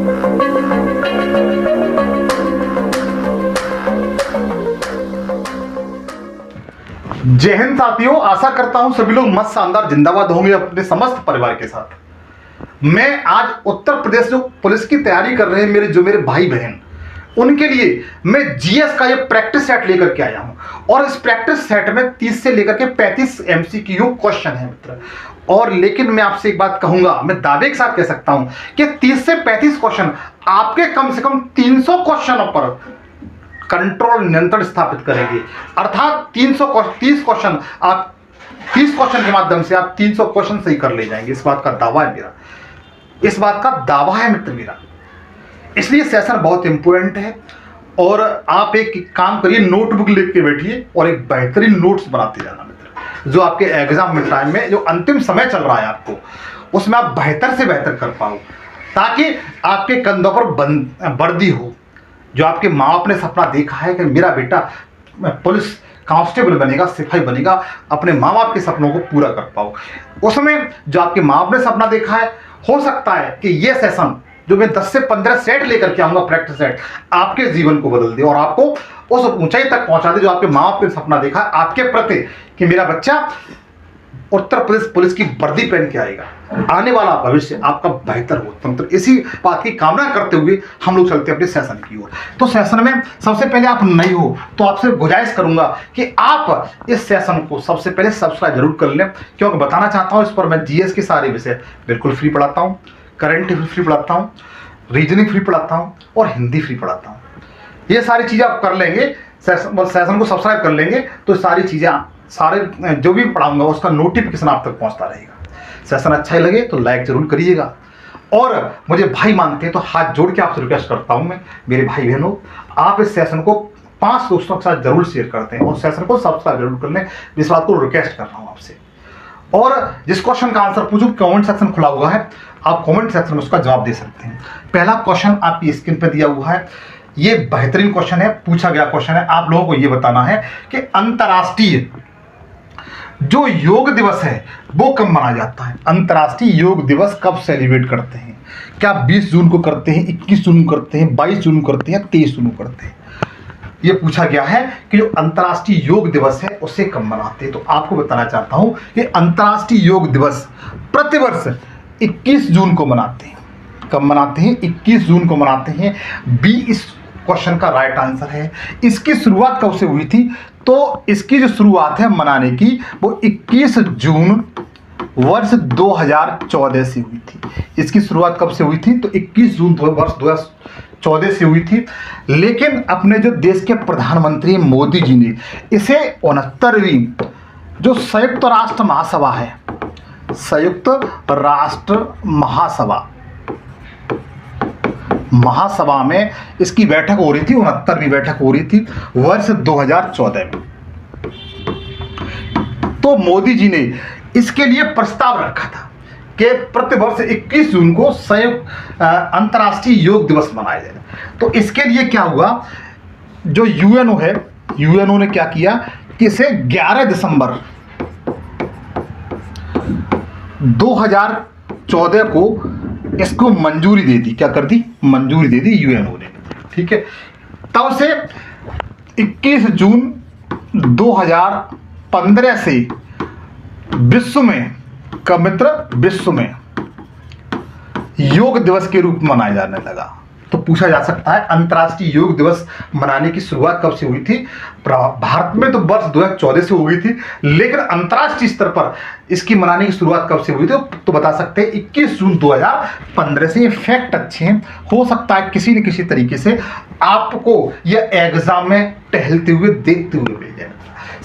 जय हिंद साथियों, आशा करता हूं सभी लोग मस्त शानदार जिंदाबाद होंगे अपने समस्त परिवार के साथ। मैं आज उत्तर प्रदेश जो पुलिस की तैयारी कर रहे हैं मेरे भाई बहन, उनके लिए मैं जीएस का ये प्रैक्टिस सेट लेकर के आया हूं। और इस प्रैक्टिस सेट में 30 से लेकर के 35 एमसीक्यू क्वेश्चन है मित्र। और लेकिन मैं आपसे एक बात कहूंगा, मैं दावे के साथ कह सकता हूं कि 30 से 35 क्वेश्चन आपके कम से कम 300 क्वेश्चनों पर कंट्रोल नियंत्रण स्थापित करेंगे। अर्थात 30 क्वेश्चन आप 30 क्वेश्चन के माध्यम से आप 300 क्वेश्चन सही कर ले जाएंगे। इस बात का दावा है मेरा, इस बात का दावा है मित्र मेरा। इसलिए सेशन बहुत इंपॉर्टेंट है। और आप एक काम करिए, नोटबुक लिख के बैठिए और एक बेहतरीन नोट्स बनाते जाना मित्र, जो आपके एग्जाम में टाइम में जो अंतिम समय चल रहा है आपको, उसमें आप बेहतर से बेहतर कर पाओ, ताकि आपके कंधों पर वर्दी हो। जो आपके माँ बाप ने सपना देखा है कि मेरा बेटा पुलिस कांस्टेबल बनेगा, सिपाही बनेगा, अपने माँ बाप के सपनों को पूरा कर पाओ। उसमें जो आपके माँ बाप ने सपना देखा है, हो सकता है कि ये सेशन जो मैं 10 से 15 सेट लेकर के आऊँगा, प्रैक्टिस सेट, आपके जीवन को बदल दे और आपको उस ऊंचाई तक पहुँचा दे जो आपके माँ बाप ने सपना देखा है आपके प्रति, कि मेरा बच्चा उत्तर प्रदेश पुलिस की वर्दी पहन के आएगा, आने वाला भविष्य आपका बेहतर हो। तो मतलब इसी बात की कामना करते हुए हम लोग चलते हैं अपने सेशन की ओर। तो सेशन में सबसे पहले आप नए हो तो आपसे गुजारिश करूंगा कि आप इस सेशन को सबसे पहले सब्सक्राइब जरूर कर लें, क्योंकि बताना चाहता हूं इस पर मैं जीएस के सारे विषय बिल्कुल फ्री पढ़ाता हूँ, करंट फ्री पढ़ाता हूँ, रीजनिंग फ्री पढ़ाता हूँ और हिंदी फ्री पढ़ाता हूँ। ये सारी चीज़ें आप कर लेंगे, सेशन को सब्सक्राइब कर लेंगे तो सारी चीज़ें, सारे जो भी पढ़ाऊंगा उसका नोटिफिकेशन आप तक पहुंचता रहेगा। सेशन अच्छा ही लगे तो लाइक जरूर करिएगा। और मुझे भाई मानते हैं तो हाथ जोड़ के आपसे रिक्वेस्ट करता हूं मैं, मेरे भाई बहनों, आप इस सेशन को 5 दोस्तों के साथ जरूर शेयर करते हैं और सेशन को सब्सक्राइब जरूर कर लें। इस बात को रिक्वेस्ट कर रहा हूं आपसे। और जिस क्वेश्चन का आंसर पूछूं, कमेंट सेक्शन खुला हुआ है, आप कमेंट सेक्शन में उसका जवाब दे सकते हैं। पहला क्वेश्चन आपकी स्क्रीन पर दिया हुआ है, ये बेहतरीन क्वेश्चन है, पूछा गया क्वेश्चन है। आप लोगों को ये बताना है कि अंतर्राष्ट्रीय जो योग दिवस है वो कब मनाया जाता है। अंतर्राष्ट्रीय योग दिवस कब सेलिब्रेट करते हैं? क्या 20 जून को करते हैं, 21 जून को करते हैं, 22 जून को करते हैं, 23 जून को करते हैं? ये पूछा गया है कि जो अंतर्राष्ट्रीय योग दिवस है उसे कब मनाते हैं। तो आपको बताना चाहता हूं कि अंतर्राष्ट्रीय योग दिवस प्रतिवर्ष 21 जून को मनाते हैं। कब मनाते हैं? 21 जून को मनाते हैं। बी इस क्वेश्चन का राइट आंसर है। इसकी शुरुआत कब से हुई थी? तो इसकी जो शुरुआत है मनाने की वो 21 जून वर्ष 2014 से हुई थी। इसकी शुरुआत कब से हुई थी? तो 21 जून वर्ष 2014 से हुई थी। लेकिन अपने जो देश के प्रधानमंत्री मोदी जी ने इसे 69वीं जो संयुक्त राष्ट्र महासभा है, संयुक्त राष्ट्र महासभा में इसकी बैठक हो रही थी, 69वीं बैठक हो रही थी वर्ष 2014 में। तो मोदी जी ने इसके लिए प्रस्ताव रखा था कि प्रतिवर्ष 21 जून को संयुक्त अंतर्राष्ट्रीय योग दिवस मनाया जाए। तो इसके लिए क्या हुआ, जो यूएनओ है, यूएनओ ने क्या किया कि इसे 11 दिसंबर 2014 को इसको मंजूरी दे दी। क्या कर दी? मंजूरी दे दी यूएनओ ने। ठीक है, तब से 21 जून 2015 से विश्व में का मित्र विश्व में योग दिवस के रूप में मनाया जाने लगा। तो पूछा जा सकता है अंतर्राष्ट्रीय योग दिवस मनाने की शुरुआत कब से हुई थी? भारत में तो वर्ष 2014 से हो गई थी, लेकिन अंतर्राष्ट्रीय स्तर पर इसकी मनाने की शुरुआत कब से हुई थी? तो बता सकते हैं 21 जून 2015 से। ये फैक्ट अच्छे हैं, हो सकता है किसी न किसी तरीके से आपको यह एग्जाम में टहलते हुए देखते हुए मिल जाए।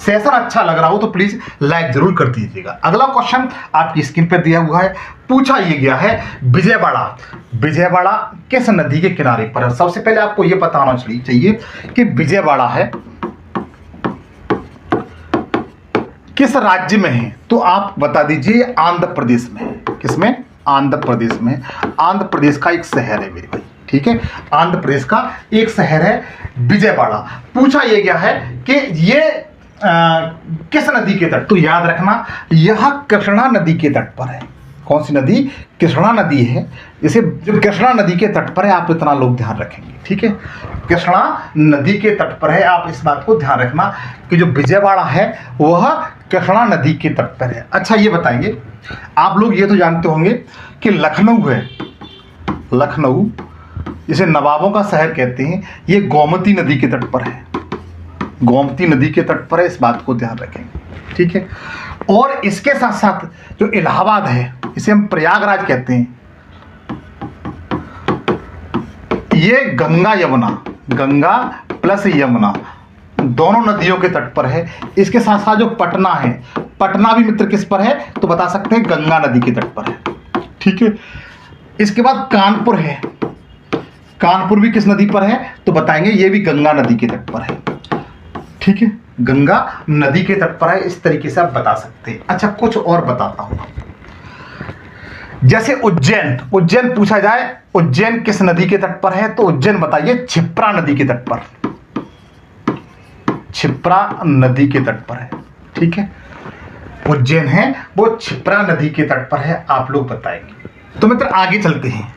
सेशन अच्छा लग रहा हो तो प्लीज लाइक जरूर कर दीजिएगा। अगला क्वेश्चन आपकी स्क्रीन पर दिया हुआ है, पूछा ये गया है विजयवाड़ा। विजयवाड़ा किस नदी के किनारे पर है? सबसे पहले आपको यह बताना चाहिए कि विजयवाड़ा है किस राज्य में है। तो आप बता दीजिए आंध्र प्रदेश में है। किसमें? आंध्र प्रदेश में। आंध्र प्रदेश का एक शहर है मेरे भाई। ठीक है, आंध्र प्रदेश का एक शहर है विजयवाड़ा। पूछा यह गया है कि ये किस नदी के तट? तो याद रखना यह कृष्णा नदी के तट पर है। कौन सी नदी? कृष्णा नदी है। जैसे जो कृष्णा नदी के तट पर है, आप इतना लोग ध्यान रखेंगे, ठीक है। कृष्णा नदी के तट पर है, आप इस बात को ध्यान रखना कि जो विजयवाड़ा है वह कृष्णा नदी के तट पर है। अच्छा ये बताएंगे, आप लोग ये तो जानते होंगे कि लखनऊ है, लखनऊ जिसे नवाबों का शहर कहते हैं, ये गोमती नदी के तट पर है, गोमती नदी के तट पर है, इस बात को ध्यान रखेंगे, ठीक है। और इसके साथ साथ जो इलाहाबाद है, इसे हम प्रयागराज कहते हैं, ये गंगा यमुना, गंगा प्लस यमुना दोनों नदियों के तट पर है। इसके साथ साथ जो पटना है, पटना भी मित्र किस पर है? तो बता सकते हैं गंगा नदी के तट पर है, ठीक है। इसके बाद कानपुर है, कानपुर भी किस नदी पर है? तो बताएंगे ये भी गंगा नदी के तट पर है, ठीक है, गंगा नदी के तट पर है। इस तरीके से आप बता सकते हैं। अच्छा कुछ और बताता हूं, जैसे उज्जैन, उज्जैन पूछा जाए उज्जैन किस नदी के तट पर है? तो उज्जैन बताइए क्षिप्रा नदी के तट पर, क्षिप्रा नदी के तट पर है, ठीक है। उज्जैन है वो क्षिप्रा नदी के तट पर है, आप लोग बताएंगे। तो मित्र आगे चलते हैं।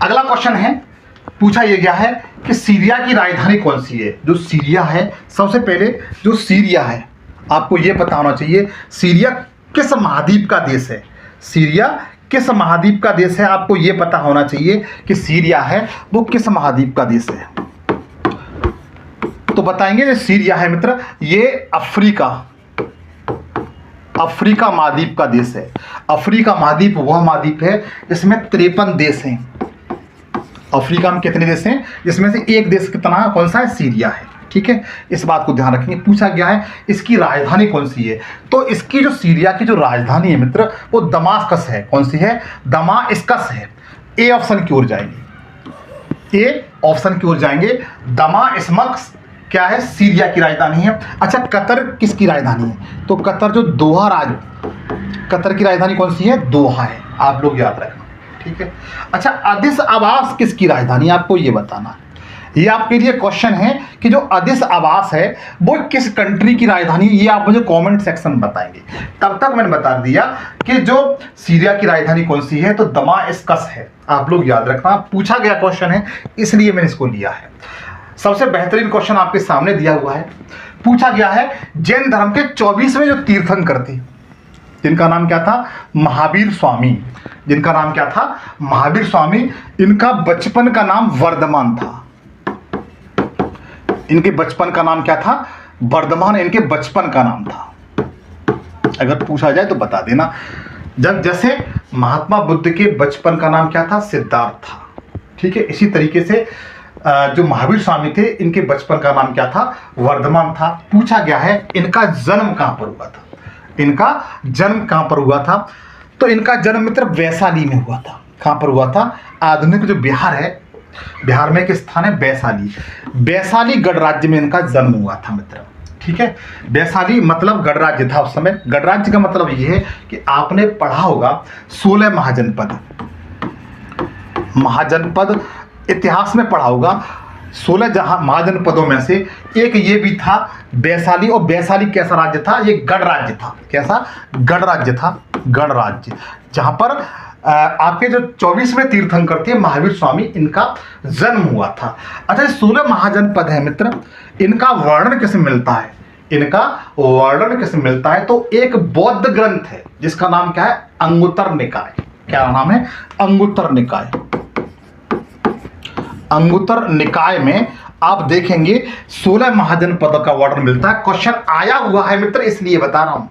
अगला क्वेश्चन है, पूछा यह गया है कि सीरिया की राजधानी कौन सी है? जो सीरिया है, सबसे पहले जो सीरिया है आपको यह पता होना चाहिए, सीरिया किस महाद्वीप का देश है? सीरिया किस महाद्वीप का देश है? आपको यह पता होना चाहिए कि सीरिया है वो किस महाद्वीप का देश है। तो बताएंगे जो सीरिया है मित्र, ये अफ्रीका, अफ्रीका महाद्वीप का देश है। अफ्रीका महाद्वीप वह महाद्वीप है जिसमें 53 देश हैं। अफ्रीका में कितने देश हैं? जिसमें से एक देश कितना, कौन सा है? सीरिया है, ठीक है। इस बात को ध्यान रखेंगे। पूछा गया है इसकी राजधानी कौन सी है? तो इसकी जो सीरिया की जो राजधानी है मित्र वो दमास्कस है। कौन सी है? दमास्कस है। ए ऑप्शन की ओर जाएंगे, ए ऑप्शन की ओर जाएंगे। दमास्कस क्या है? सीरिया की राजधानी है। अच्छा कतर किसकी राजधानी है? तो कतर जो दोहा कतर की राजधानी कौन सी है? दोहा है, आप लोग याद रखना, ठीक है। अच्छा अदिस आवास किसकी राजधानी? आपको ये बताना है। ये आपके लिए क्वेश्चन है कि जो अदिस आवास है वो किस कंट्री की राजधानी है, ये आप मुझे कमेंट सेक्शन बताएंगे। तब तक मैंने बता दिया कि जो सीरिया की राजधानी कौन सी है, तो दमास्कस है, आप लोग याद रखना। पूछा गया क्वेश्चन है इसलिए मैंने इसको लिया है। सबसे बेहतरीन क्वेश्चन आपके सामने दिया हुआ है। पूछा गया है जैन धर्म के 24वें जो तीर्थंकर थे, जिनका नाम क्या था? महावीर स्वामी। जिनका नाम क्या था? महावीर स्वामी। इनका बचपन का नाम वर्धमान था। इनके बचपन का नाम क्या था? वर्धमान इनके बचपन का नाम था। अगर पूछा जाए तो बता देना। जब जैसे महात्मा बुद्ध के बचपन का नाम क्या था? सिद्धार्थ था, ठीक है। इसी तरीके से जो महावीर स्वामी थे इनके बचपन का नाम क्या था? वर्धमान था। पूछा गया है इनका जन्म कहां पर हुआ था? इनका जन्म कहां पर हुआ था? तो इनका जन्म मित्र वैशाली में हुआ था। कहां पर हुआ था? आधुनिक जो बिहार है, बिहार में एक स्थान है वैशाली, वैशाली गणराज्य में इनका जन्म हुआ था मित्र, ठीक है। वैशाली मतलब गणराज्य था उस समय। गणराज्य का मतलब ये है कि आपने पढ़ा होगा 16 महाजनपद, महाजनपद इतिहास में पढ़ा होगा। 16 जहां महाजनपदों में से एक ये भी था वैशाली। और वैशाली कैसा राज्य था? ये गणराज्य था। कैसा? गणराज्य था, गणराज्य, जहां पर आपके जो 24वें तीर्थंकर थे महावीर स्वामी, इनका जन्म हुआ था। अच्छा 16 महाजनपद है मित्र, इनका वर्णन किसमें मिलता है? इनका वर्णन किसमें मिलता है? तो एक बौद्ध ग्रंथ है जिसका नाम क्या है? अंगुत्तर निकाय। क्या नाम है? अंगुत्तर निकाय। अंगुत्तर निकाय में आप देखेंगे 16 महाजनपदों का वर्णन मिलता है। क्वेश्चन आया हुआ है मित्र, इसलिए बता रहा हूं,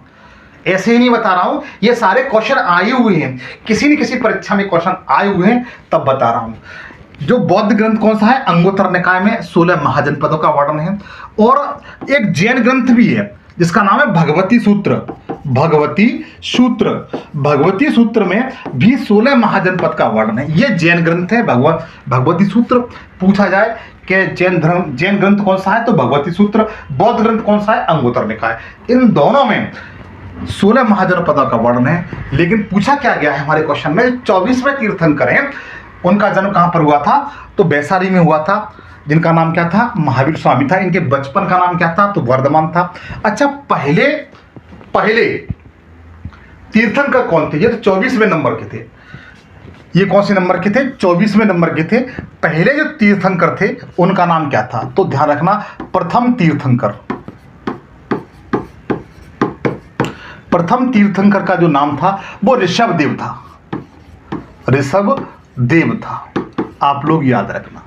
ऐसे ही नहीं बता रहा हूं। ये सारे क्वेश्चन आए हुए हैं, किसी न किसी परीक्षा में क्वेश्चन आए हुए हैं, तब बता रहा हूं। जो बौद्ध ग्रंथ कौन सा है? अंगुत्तर निकाय में 16 महाजनपदों का वर्णन है। और एक जैन ग्रंथ भी है जिसका नाम है भगवती सूत्र। भगवती सूत्र, भगवती सूत्र में भी 16 महाजनपद का वर्णन है। ये जैन ग्रंथ है भगवती सूत्र। पूछा जाए कि जैन ग्रंथ कौन सा है? तो भगवती सूत्र। बौद्ध ग्रंथ कौन सा है? अंगुत्तर निकाय। इन दोनों में 16 महाजनपदों का वर्णन है। लेकिन पूछा क्या गया है हमारे क्वेश्चन में, 24वें तीर्थंकर हैं, उनका जन्म कहां पर हुआ था? तो वैशाली में हुआ था, जिनका नाम क्या था? महावीर स्वामी था। इनके बचपन का नाम क्या था? तो वर्धमान था। अच्छा तीर्थंकर कौन थे? ये तो 24वें नंबर के थे। ये कौन से नंबर के थे? 24वें नंबर के थे। पहले जो तीर्थंकर थे उनका नाम क्या था? तो ध्यान रखना, प्रथम तीर्थंकर। प्रथम तीर्थंकर का जो नाम था वो ऋषभदेव था। ऋषभदेव था, आप लोग याद रखना।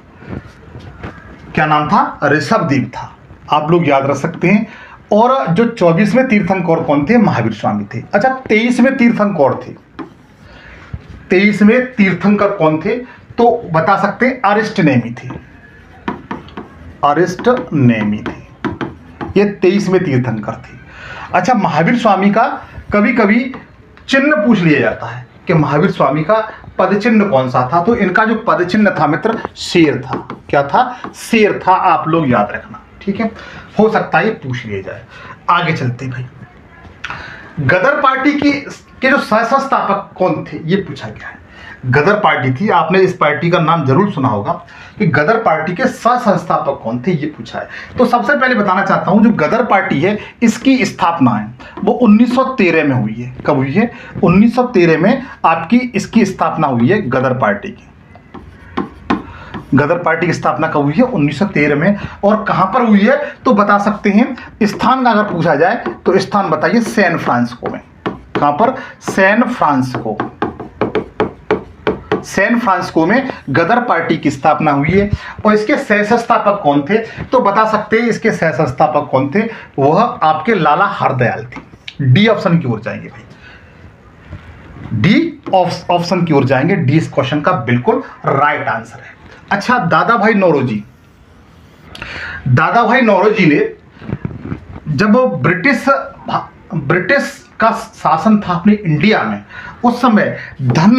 क्या नाम था? ऋषभदेव था, आप लोग याद रख सकते हैं। और जो 24वें तीर्थंकर कौन थे? महावीर स्वामी थे। अच्छा, 23वें तीर्थंकर थे। 23वें तीर्थंकर कौन थे? तो बता सकते हैं, अरिष्टनेमी थे। अरिष्टनेमी थे, ये 23वें तीर्थंकर थे। अच्छा, महावीर स्वामी का कभी कभी चिन्ह पूछ लिया जाता है कि महावीर स्वामी का पद चिन्ह कौन सा था? तो इनका जो पद चिन्ह था मित्र, शेर था। क्या था? शेर था, आप लोग याद रखना। ठीक है, हो सकता है ये पूछ लिया जाए। आगे चलते भाई, गदर पार्टी के जो सह-संस्थापक कौन थे ये पूछा गया है। गदर पार्टी थी, आपने इस पार्टी का नाम जरूर सुना होगा कि गदर पार्टी के सह-संस्थापक कौन थे ये पूछा है। तो सबसे पहले बताना चाहता हूं, जो गदर पार्टी है इसकी स्थापना है वो 1913 में हुई है। कब हुई है? 1913 में आपकी इसकी स्थापना हुई है गदर पार्टी की। गदर पार्टी की स्थापना कब हुई है? 1913 में। और कहां पर हुई है तो बता सकते हैं, स्थान का अगर पूछा जाए तो स्थान बताइए, सैन फ्रांसिस्को में। कहां पर? San Francisco. सैन फ्रांसिस्को में गदर पार्टी की स्थापना हुई है। और इसके सह संस्थापक कौन थे तो बता सकते हैं, इसके सह संस्थापक कौन थे? वह आपके लाला हरदयाल थे। डी ऑप्शन की ओर जाएंगे भाई, डी ऑप्शन की ओर जाएंगे। डी इस क्वेश्चन का बिल्कुल राइट आंसर है। अच्छा, दादा भाई नौरोजी। दादा भाई नौरोजी ने जब ब्रिटिश का शासन था अपने इंडिया में, उस समय धन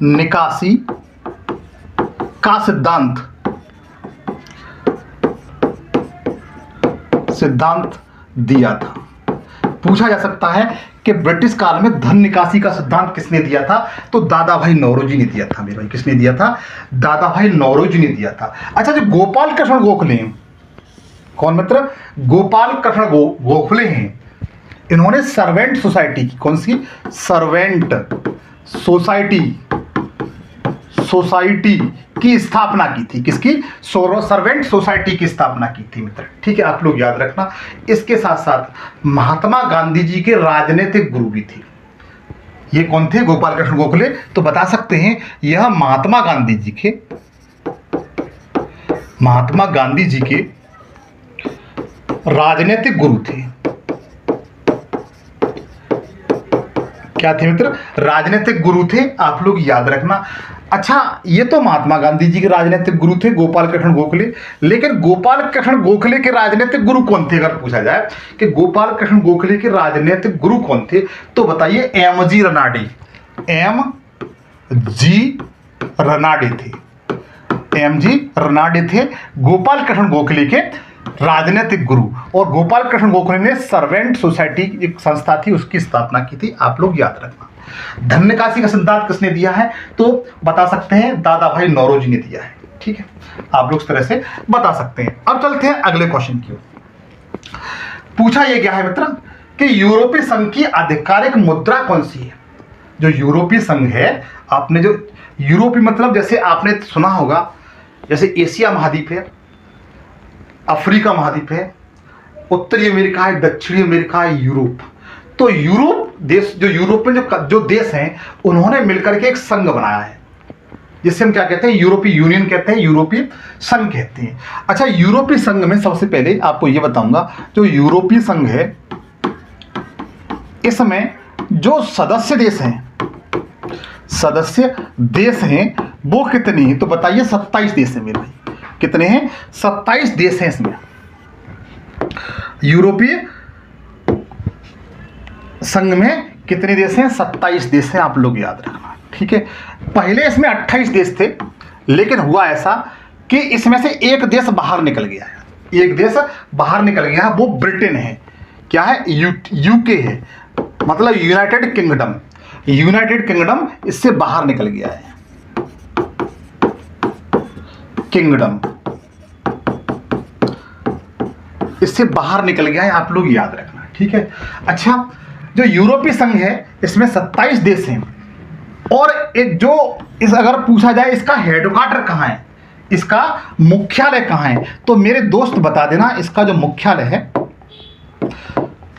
निकासी का सिद्धांत दिया था। पूछा जा सकता है कि ब्रिटिश काल में धन निकासी का सिद्धांत किसने दिया था? तो दादा भाई नौरोजी ने दिया था मेरे भाई। किसने दिया था? दादा भाई नौरोजी ने दिया था। अच्छा, जो गोपाल कृष्ण गोखले हैं, कौन मित्र? गोपाल कृष्ण गोखले हैं। इन्होंने सर्वेंट सोसाइटी की, कौन सी? सर्वेंट सोसाइटी की स्थापना की थी। किसकी? सर्वेंट सोसाइटी की स्थापना की थी मित्र। ठीक है, आप लोग याद रखना। इसके साथ साथ महात्मा गांधी जी के राजनीतिक गुरु भी थे। ये कौन थे? गोपाल कृष्ण गोखले। तो बता सकते हैं यह महात्मा गांधी जी के राजनीतिक गुरु थे। क्या थे मित्र? राजनीतिक गुरु थे, आप लोग याद रखना। अच्छा, ये तो महात्मा गांधी जी के राजनीतिक गुरु थे गोपाल कृष्ण गोखले, लेकिन गोपाल कृष्ण गोखले के राजनीतिक गुरु कौन थे? अगर पूछा जाए कि गोपाल कृष्ण गोखले के राजनीतिक गुरु कौन थे तो बताइए, एम.जी. रनाडे। एम.जी. रनाडे थे। एम.जी. रनाडे थे गोपाल कृष्ण गोखले के राजनीतिक गुरु। और गोपाल कृष्ण गोखले ने सर्वेंट सोसाइटी एक संस्था थी उसकी स्थापना की थी, आप लोग याद रखना। धन निकासी का सिद्धांत किसने दिया है तो बता सकते हैं, दादा भाई नौरोजी ने दिया है। ठीक है, आप लोग इस तरह से बता सकते हैं। अब चलते हैं अगले क्वेश्चन की ओर। पूछा यह गया है मित्र कि यूरोपीय संघ की आधिकारिक मुद्रा कौन सी है? जो यूरोपीय संघ है, आपने जो यूरोपीय मतलब जैसे आपने सुना होगा, जैसे एशिया महाद्वीप है, अफ्रीका महाद्वीप है, उत्तरी अमेरिका है, दक्षिणी अमेरिका है, यूरोप। तो यूरोप देश, जो यूरोप में जो देश हैं, उन्होंने मिलकर के एक संघ बनाया है, जिसे हम क्या कहते हैं? यूरोपीय यूनियन कहते हैं, यूरोपीय संघ कहते हैं। अच्छा, यूरोपीय संघ में सबसे पहले आपको यह बताऊंगा, जो यूरोपीय संघ है इसमें जो सदस्य देश हैं वो कितने हैं तो बताइए? 27 देश हैं मेरे भाई। कितने हैं? 27 देश हैं इसमें। यूरोपीय संघ में कितने देश हैं? 27 देश हैं, आप लोग याद रखना। ठीक है, पहले इसमें 28 देश थे, लेकिन हुआ ऐसा कि इसमें से एक देश बाहर निकल गया है। एक देश बाहर निकल गया है, वो ब्रिटेन है। क्या है? यूके है, मतलब यूनाइटेड किंगडम। यूनाइटेड किंगडम इससे बाहर निकल गया है। किंगडम इससे बाहर निकल गया है, आप लोग याद रखना। ठीक है, अच्छा, जो यूरोपीय संघ है इसमें 27 देश हैं, और एक जो इस अगर पूछा जाए इसका हेडक्वार्टर कहाँ है, इसका मुख्यालय कहाँ है, तो मेरे दोस्त बता देना इसका जो मुख्यालय है,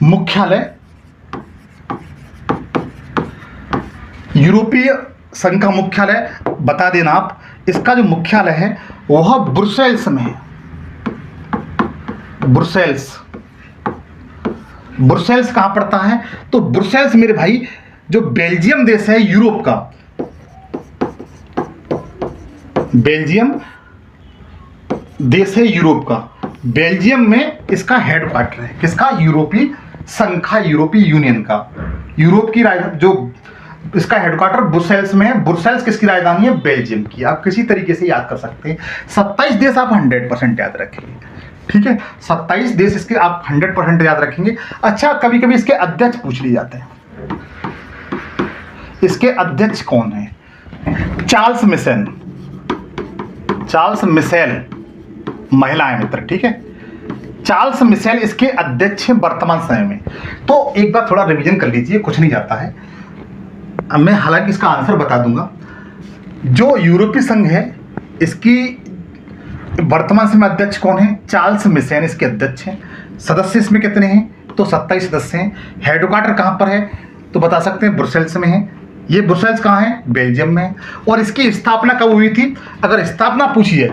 मुख्यालय यूरोपीय संघ का मुख्यालय बता देना आप, इसका जो मुख्यालय है वह ब्रुसेल्स में है। ब्रुसेल्स, ब्रुसेल्स कहां पड़ता है, तो ब्रुसेल्स मेरे भाई जो बेल्जियम देश है यूरोप का, बेल्जियम देश है यूरोप का, बेल्जियम में इसका हेडक्वार्टर है, किसका, यूरोपीय संघ का, यूरोपीय यूनियन का। यूरोप की राजधानी जो इसका हेडक्वार्टर ब्रुसेल्स में है। ब्रुसेल्स किसकी राजधानी है, बेल्जियम की। आप किसी तरीके से याद कर सकते हैं। 27 देश आप 100% याद रखेंगे, ठीक है, 27 देश इसके आप 100% याद रखेंगे। अच्छा, कभी कभी इसके अध्यक्ष पूछ लिए जाते हैं, इसके अध्यक्ष कौन है, चार्ल्स मिशेल, चार्ल्स मिशेल, महिला है मित्र, ठीक है, चार्ल्स मिशेल इसके अध्यक्ष हैं वर्तमान समय में। तो एक बार थोड़ा रिवीजन कर लीजिए, कुछ नहीं जाता है। अब मैं हालांकि इसका आंसर बता दूंगा। जो यूरोपीय संघ है इसकी वर्तमान समय अध्यक्ष कौन है, चार्ल्स मिशेल इसके अध्यक्ष हैं। सदस्य इसमें कितने हैं, तो 27 सदस्य हैं। हेडक्वार्टर कहाँ पर है, तो बता सकते हैं ब्रुसेल्स में है। ये ब्रुसेल्स कहाँ है, बेल्जियम में है। और इसकी स्थापना कब हुई थी, अगर स्थापना पूछी है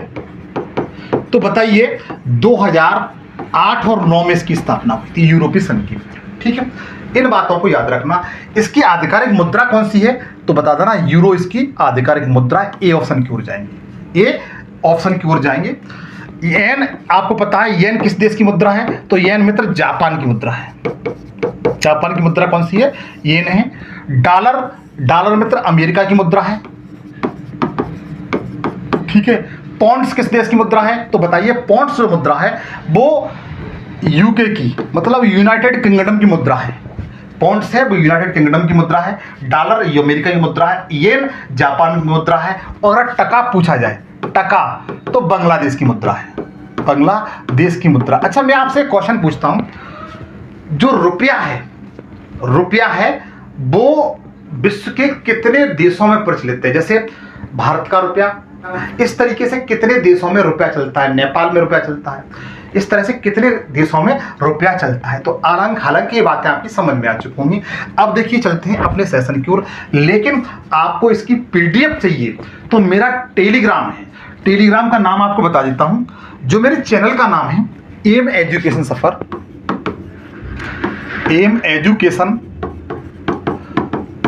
तो बताइए 2008 और 9 में इसकी स्थापना हुई थी यूरोपीय संघ की, ठीक है। इन बातों को याद रखना। इसकी आधिकारिक मुद्रा कौन सी है, तो बता देना यूरो इसकी आधिकारिक मुद्रा। ए ऑप्शन की ओर जाएंगे, ए ऑप्शन की ओर जाएंगे। येन आपको पता है येन किस देश की मुद्रा है, तो येन मित्र जापान की मुद्रा है। जापान की मुद्रा कौन सी है, येन है। डॉलर, डॉलर मित्र अमेरिका की मुद्रा है, ठीक है। पॉन्ड्स किस देश की मुद्रा है, तो बताइए पॉन्ड्स जो मुद्रा है वो यूके की, मतलब यूनाइटेड किंगडम की मुद्रा है। पॉन्ड्स है वो यूनाइटेड किंगडम की मुद्रा है। डॉलर ये अमेरिका की मुद्रा है। येन जापान की मुद्रा है। और अगर टका पूछा जाए, टका, तो बांग्लादेश की मुद्रा है, बांग्लादेश की मुद्रा। अच्छा, मैं आपसे एक क्वेश्चन पूछता हूं, जो रुपया है, रुपया है वो विश्व के कितने देशों में प्रचलित है, जैसे भारत का रुपया, इस तरीके से कितने देशों में रुपया चलता है, नेपाल में रुपया चलता है, इस तरह से कितने देशों में रुपया चलता है। तो हालांकि ये बातें आपकी समझ में आ चुकी होंगी। अब देखिए चलते हैं अपने सेशन की ओर, लेकिन आपको इसकी पीडीएफ चाहिए तो मेरा टेलीग्राम है, टेलीग्राम का नाम आपको बता देता हूं, जो मेरे चैनल का नाम है एम एजुकेशन सफर, एम एजुकेशन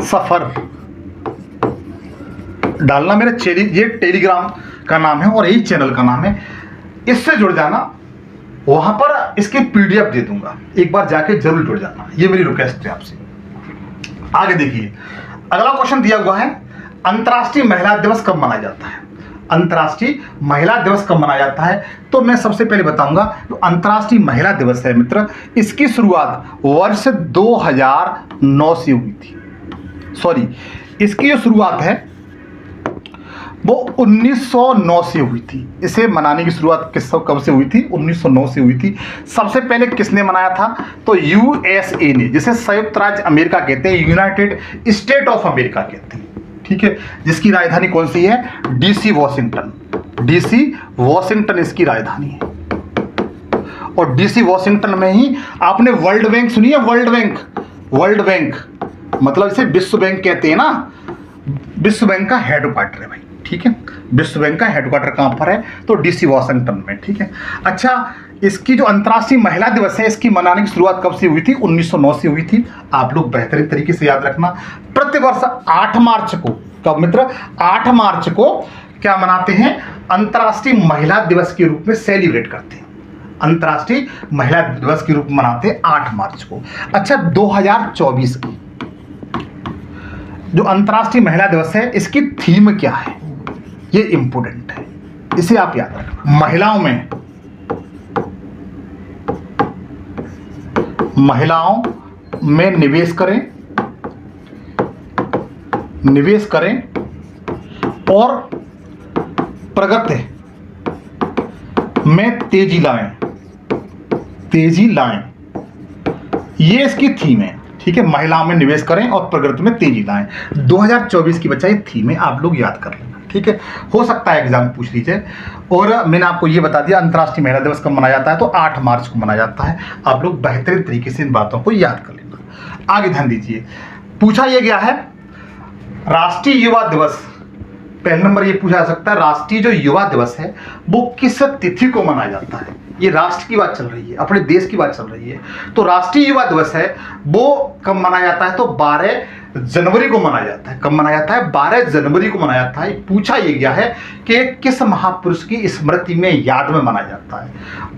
सफर डालना। मेरा ये टेलीग्राम का नाम है और यही चैनल का नाम है, इससे जुड़ जाना। वहां पर इसकी पीडीएफ दे दूंगा, एक बार जाके जरूर जुड़ जाना, ये मेरी रिक्वेस्ट है आपसे। आगे देखिए, अगला क्वेश्चन दिया हुआ है, अंतर्राष्ट्रीय महिला दिवस कब मनाया जाता है। अंतर्राष्ट्रीय महिला दिवस कब मनाया जाता है, तो मैं सबसे पहले बताऊंगा जो अंतर्राष्ट्रीय महिला दिवस है मित्र, इसकी शुरुआत वर्ष 2009 से हुई थी। सॉरी, इसकी जो शुरुआत है वो 1909 से हुई थी। इसे मनाने की शुरुआत कब से हुई थी, 1909 से हुई थी। सबसे पहले किसने मनाया था, तो यूएसए ने, जिसे संयुक्त राज्य अमेरिका कहते हैं, यूनाइटेड स्टेट ऑफ अमेरिका कहते हैं, ठीक है, जिसकी राजधानी कौन सी है, डीसी वॉशिंगटन, डीसी वॉशिंगटन इसकी राजधानी है। और डीसी वॉशिंगटन में ही आपने वर्ल्ड बैंक सुनी है, वर्ल्ड बैंक, वर्ल्ड बैंक मतलब इसे विश्व बैंक कहते हैं ना, विश्व बैंक का हेडक्वार्टर है भाई, ठीक है। विश्व बैंक का हेडक्वार्टर कहां पर है, तो डीसी वॉशिंगटन में, ठीक है। अच्छा, इसकी जो अंतर्राष्ट्रीय महिला दिवस है, इसकी मनाने की शुरुआत कब से हुई थी, 1909 से हुई थी। आप लोग बेहतरीन तरीके से याद रखना। प्रतिवर्ष 8 मार्च को, कब मित्र, 8 मार्च को क्या मनाते हैं, अंतर्राष्ट्रीय महिला दिवस के रूप में सेलिब्रेट करते हैं। अंतर्राष्ट्रीय महिला दिवस के रूप में मनाते हैं 8 मार्च को। अच्छा, 2024 की जो अंतर्राष्ट्रीय महिला दिवस है, इसकी थीम क्या है, ये इंपोर्टेंट है, इसे आप याद रखना। महिलाओं में निवेश करें, निवेश करें और प्रगति में तेजी लाएं, तेजी लाएं, ये इसकी थीम है, ठीक ठीक है, महिलाओं में निवेश करें और प्रगति में तेजी लाएं। 2024 की बच्चा ये थीम है, आप लोग याद कर लेना, ठीक है। हो सकता है एग्जाम पूछ लीजिए। और मैंने आपको ये बता दिया अंतर्राष्ट्रीय महिला दिवस कब मनाया जाता है, तो 8 मार्च को मनाया जाता है। आप लोग बेहतरीन तरीके से इन बातों को याद कर लेना। आगे ध्यान दीजिए, पूछा यह गया है राष्ट्रीय युवा दिवस, पहले नंबर ये पूछा जा सकता है राष्ट्रीय जो युवा दिवस है वो किस तिथि को मनाया जाता है। ये राष्ट्र की बात चल रही है, अपने देश की बात चल रही है। तो राष्ट्रीय युवा दिवस है वो कब मनाया जाता है, तो 12 जनवरी को मनाया जाता है। कब मनाया जाता है, 12 जनवरी को मनाया जाता है। पूछा यह गया है कि किस महापुरुष की स्मृति में याद में मनाया जाता है।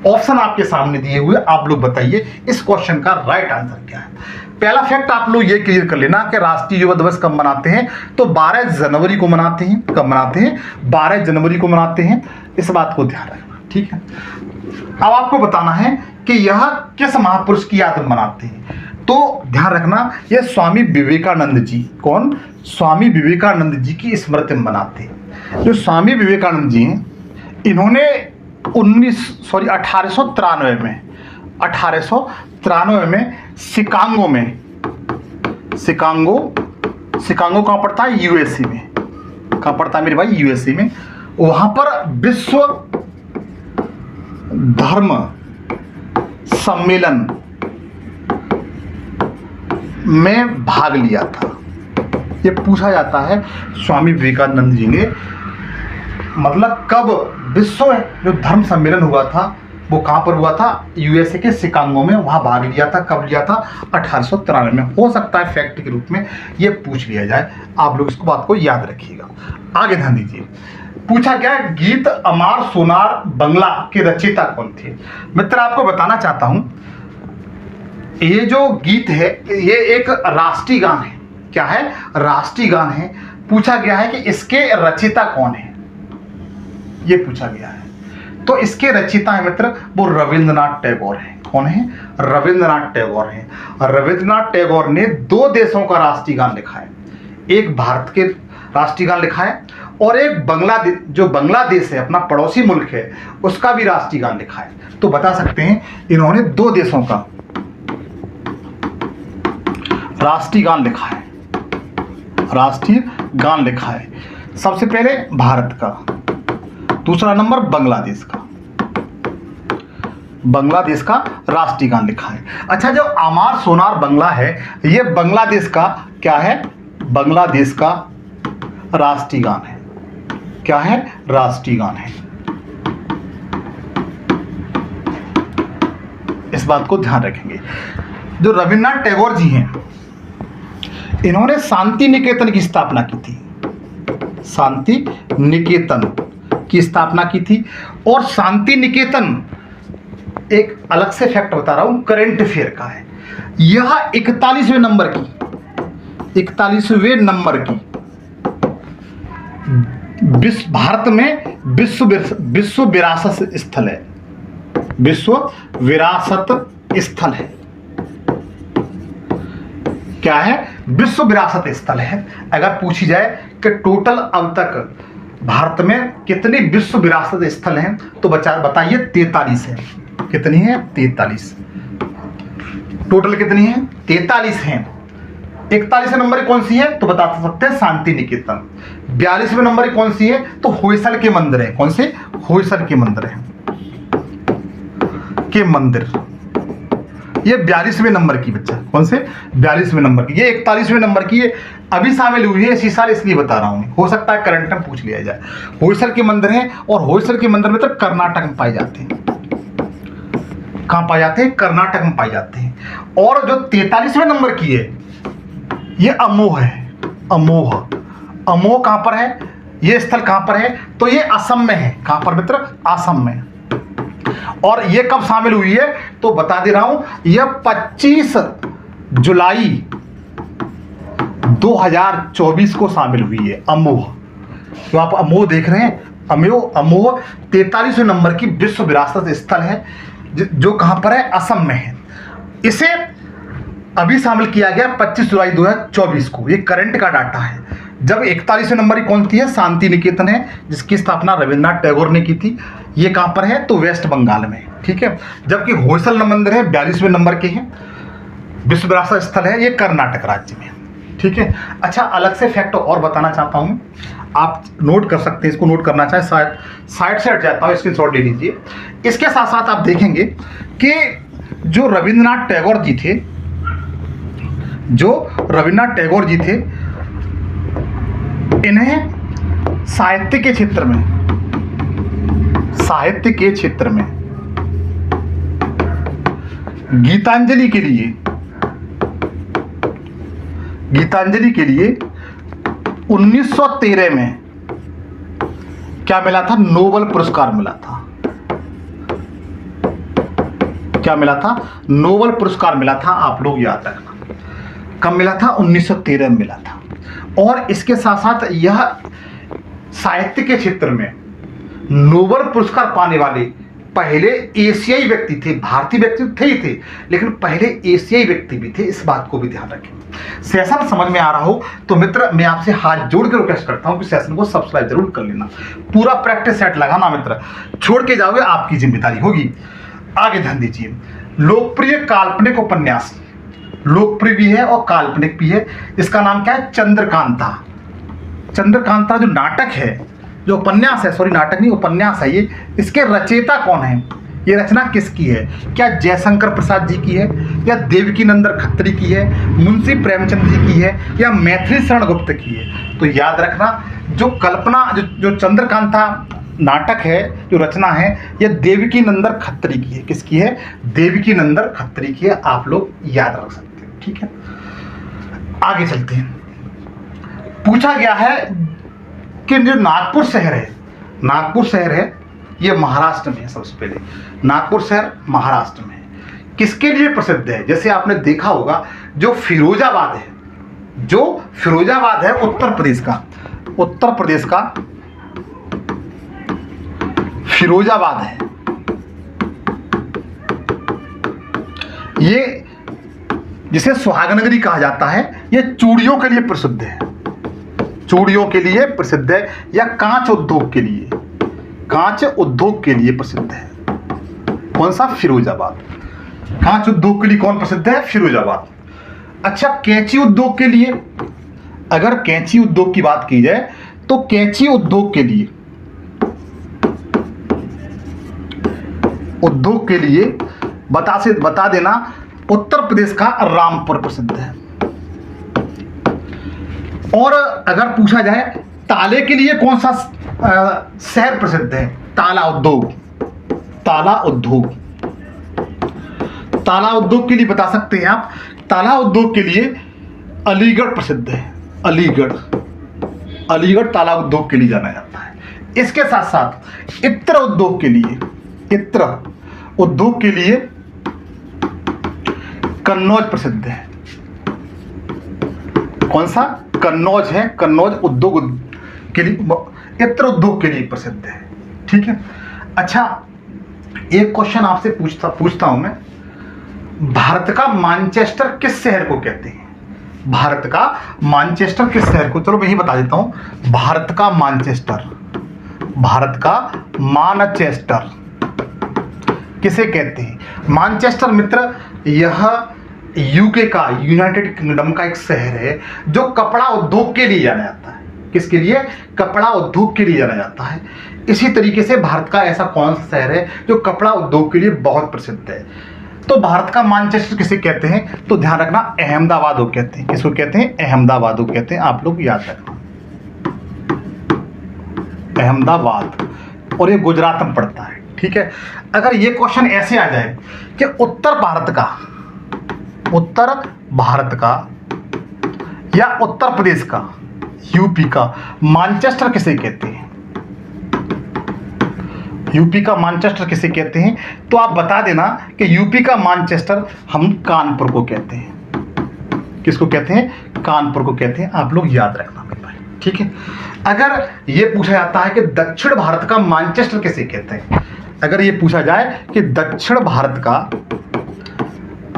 ऑप्शन आपके सामने दिए हुए, आप लोग बताइए इस क्वेश्चन का राइट आंसर क्या है। पहला फैक्ट आप लोग ये क्लियर कर लेना कि राष्ट्रीय युवा दिवस कब मनाते हैं, तो 12 जनवरी को मनाते हैं। कब मनाते हैं, 12 जनवरी को मनाते हैं। इस बात को ध्यान रखना, ठीक है। अब आपको बताना है कि यह किस महापुरुष की याद में मनाते हैं, तो ध्यान रखना यह स्वामी विवेकानंद जी। कौन, स्वामी विवेकानंद जी की स्मृति में मनाते हैं। जो स्वामी विवेकानंद जी हैं, इन्होंने 1893 में शिकागो कहाँ पड़ता है, यूएसए में। कहाँ पड़ता है मेरे भाई, यूएसए में। वहां पर विश्व धर्म सम्मेलन में भाग लिया था। ये पूछा जाता है स्वामी विवेकानंद जी ने मतलब कब विश्व जो धर्म सम्मेलन हुआ था वो कहाँ पर हुआ था, यूएसए के शिकागो में, वहाँ भाग लिया था। कब लिया था, 1893 में। हो सकता है फैक्ट के रूप में ये पूछ लिया जाए, आप लोग इसको बात को याद रखिएगा। आगे ध्यान दीजिए, पूछा गया गीत अमार सोनार बंगला के रचयिता कौन थे। मित्र आपको बताना चाहता हूं ये जो गीत है ये एक राष्ट्रीय गान है। क्या है, राष्ट्रीय गान है। पूछा गया है कि इसके रचयिता कौन है, ये पूछा गया है। तो इसके रचयिता है मित्र वो रविंद्रनाथ टैगोर हैं। कौन है, रविंद्रनाथ टैगोर हैं। रविंद्रनाथ टैगोर ने 2 देशों का राष्ट्रीय गान लिखा है। एक भारत के राष्ट्रीय गान लिखा है और एक बांग्लादेश, जो बांग्लादेश है अपना पड़ोसी मुल्क है, उसका भी राष्ट्रीय गान लिखा है। तो बता सकते हैं इन्होंने 2 देशों का राष्ट्रीय गान लिखा है। राष्ट्रीय गान लिखा है सबसे पहले भारत का, दूसरा नंबर बांग्लादेश का। बांग्लादेश का राष्ट्रीय गान लिखा है। अच्छा, जो अमार सोनार बंगला है ये बांग्लादेश का क्या है, बांग्लादेश का राष्ट्रीय गान है। क्या है, राष्ट्रीय गान है। इस बात को ध्यान रखेंगे। जो रविन्द्रनाथ टैगोर जी हैं इन्होंने शांति निकेतन की स्थापना की थी। शांति निकेतन की स्थापना की थी। और शांति निकेतन एक अलग से फैक्ट बता रहा हूं, करंट अफेयर का है। यह 41वें नंबर की भारत में विश्व विरासत स्थल है। विश्व विरासत स्थल है। क्या है, विश्व विरासत स्थल है। अगर पूछी जाए कि टोटल अब तक भारत में कितने विश्व विरासत स्थल हैं तो बताइए 43 है। कितनी है, 43। टोटल कितनी है, 43 हैं। 41वें नंबर कौन सी है तो बता सकते हैं शांति निकेतन। 42वें नंबर कौन सी है तो होयसल के मंदिर है। कौन से, होयसल के मंदिर है के मंदिर। ये 42वें नंबर की बच्चा, कौन से, 42वें नंबर की। ये 41वें नंबर की है, अभी शामिल हुई है इसी साल, इसलिए बता रहा हूं। हो सकता है करंट में पूछ लिया जाए। होयसल के मंदिर है और होयसल के मंदिर में तो कर्नाटक में पाए जाते हैं। कहां पाए जाते हैं, कर्नाटक में पाए जाते हैं। और जो 43वें नंबर की है ये अमोह है। अमोह, अमोह कहां पर है, ये स्थल कहां पर है तो ये असम में है। कहां पर मित्र, असम में। और ये कब शामिल हुई है तो बता दे रहा हूं, यह 25 जुलाई 2024 को शामिल हुई है अमोह। तो आप अमोह देख रहे हैं, अमोह 43वें नंबर की विश्व विरासत स्थल है जो कहां पर है, असम में है। इसे अभी शामिल किया गया 25 जुलाई 2024 को। ये करंट का डाटा है। जब 41वें नंबर की कौन सी है, शांति निकेतन है, जिसकी स्थापना रविन्द्रनाथ टैगोर ने की थी। ये कहां पर है तो वेस्ट बंगाल में, ठीक है। जबकि होयसल मंदिर है 42वें नंबर के हैं। विश्व विरासत स्थल है ये कर्नाटक राज्य में, ठीक है। अच्छा, अलग से फैक्ट और बताना चाहता हूँ, आप नोट कर सकते हैं, इसको नोट करना चाहें साइड से हट जाता हूँ, स्क्रीनशॉट ले लीजिए। इसके साथ साथ आप देखेंगे कि जो रविंद्रनाथ टैगोर जी थे, इन्हें साहित्य के क्षेत्र में गीतांजलि के लिए 1913 में क्या मिला था? नोबेल पुरस्कार मिला था। क्या मिला था? नोबेल पुरस्कार मिला था। आप लोग याद रखना, कब मिला था? 1913 में मिला था। और इसके साथ साथ यह साहित्य के क्षेत्र में नोबेल पुरस्कार पाने वाले पहले एशियाई व्यक्ति थे। भारतीय व्यक्ति थे ही थे, लेकिन पहले एशियाई व्यक्ति भी थे। इस बात को भी ध्यान रखें। सेशन समझ में आ रहा हो तो मित्र, मैं आपसे हाथ जोड़ के रिक्वेस्ट करता हूं कि सेशन को सब्सक्राइब जरूर कर लेना। पूरा प्रैक्टिस सेट लगाना मित्र, छोड़ के जाओगे आपकी जिम्मेदारी होगी। आगे ध्यान दीजिए। लोकप्रिय काल्पनिक उपन्यास, लोकप्रिय भी है और काल्पनिक भी है। इसका नाम क्या है? चंद्रकांता। चंद्रकांता जो नाटक है, जो उपन्यास है, सॉरी नाटक नहीं उपन्यास है ये, इसके रचयिता कौन है? ये रचना किसकी है? क्या जयशंकर प्रसाद जी की है, या देवकीनंदन खत्री की है, मुंशी प्रेमचंद जी की है, या मैथिली शरण गुप्त की है? तो याद रखना, जो कल्पना जो चंद्रकांता नाटक है, जो रचना है, यह देवकीनंदन खत्री की है। किसकी है? देवकीनंदन खत्री की है। आप लोग याद रख सकते हो, ठीक है। आगे चलते हैं। पूछा गया है कि जो नागपुर शहर है ये महाराष्ट्र में है। सबसे पहले नागपुर शहर महाराष्ट्र में है, किसके लिए प्रसिद्ध है? जैसे आपने देखा होगा, जो फिरोजाबाद है उत्तर प्रदेश का फिरोजाबाद है, ये जिसे सुहागनगरी कहा जाता है, ये चूड़ियों के लिए प्रसिद्ध है। या कांच उद्योग के लिए प्रसिद्ध है। कौन सा? फिरोजाबाद। कांच उद्योग के लिए कौन प्रसिद्ध है? फिरोजाबाद। अच्छा, कैंची उद्योग के लिए, अगर कैंची उद्योग की बात की जाए तो कैंची उद्योग के लिए बता देना, उत्तर प्रदेश का रामपुर प्रसिद्ध है। और अगर पूछा जाए ताले के लिए कौन सा शहर प्रसिद्ध है? ताला उद्योग के लिए बता सकते हैं आप। ताला उद्योग के लिए अलीगढ़ प्रसिद्ध है। अलीगढ़ ताला उद्योग के लिए जाना जाता है। इसके साथ साथ इत्र उद्योग के लिए कन्नौज प्रसिद्ध है। कौन सा? कन्नौज है। कन्नौज उद्योग के लिए, इत्र उद्योग के लिए प्रसिद्ध है, ठीक है। अच्छा, एक क्वेश्चन आपसे पूछता हूं मैं, भारत का मानचेस्टर किस शहर को कहते हैं? भारत का मानचेस्टर किस शहर को? चलो मैं ही बता देता हूं। भारत का मानचेस्टर किसे कहते हैं? मानचेस्टर मित्र, यह यूके का, यूनाइटेड किंगडम का एक शहर है जो कपड़ा उद्योग के लिए जाना जाता है। किसके लिए? कपड़ा उद्योग के लिए जाना जाता है। इसी तरीके से भारत का ऐसा कौन सा शहर है जो कपड़ा उद्योग के लिए बहुत प्रसिद्ध है? तो भारत का मानचेस्टर किसे कहते हैं? तो ध्यान रखना, अहमदाबाद को कहते हैं। किसको कहते हैं? अहमदाबाद को कहते हैं। आप लोग याद रखना, अहमदाबाद, और ये गुजरात में पड़ता है, ठीक है। अगर ये क्वेश्चन ऐसे आ जाए कि उत्तर भारत का या उत्तर प्रदेश का, यूपी का मानचेस्टर किसे कहते हैं? यूपी का मानचेस्टर किसे कहते हैं? तो आप बता देना कि यूपी का मानचेस्टर हम कानपुर को कहते हैं। किसको कहते हैं? कानपुर को कहते हैं। आप लोग याद रखना मेरे भाई, ठीक है। अगर ये पूछा जाता है कि दक्षिण भारत का मानचेस्टर किसे कहते हैं, अगर ये पूछा जाए कि दक्षिण भारत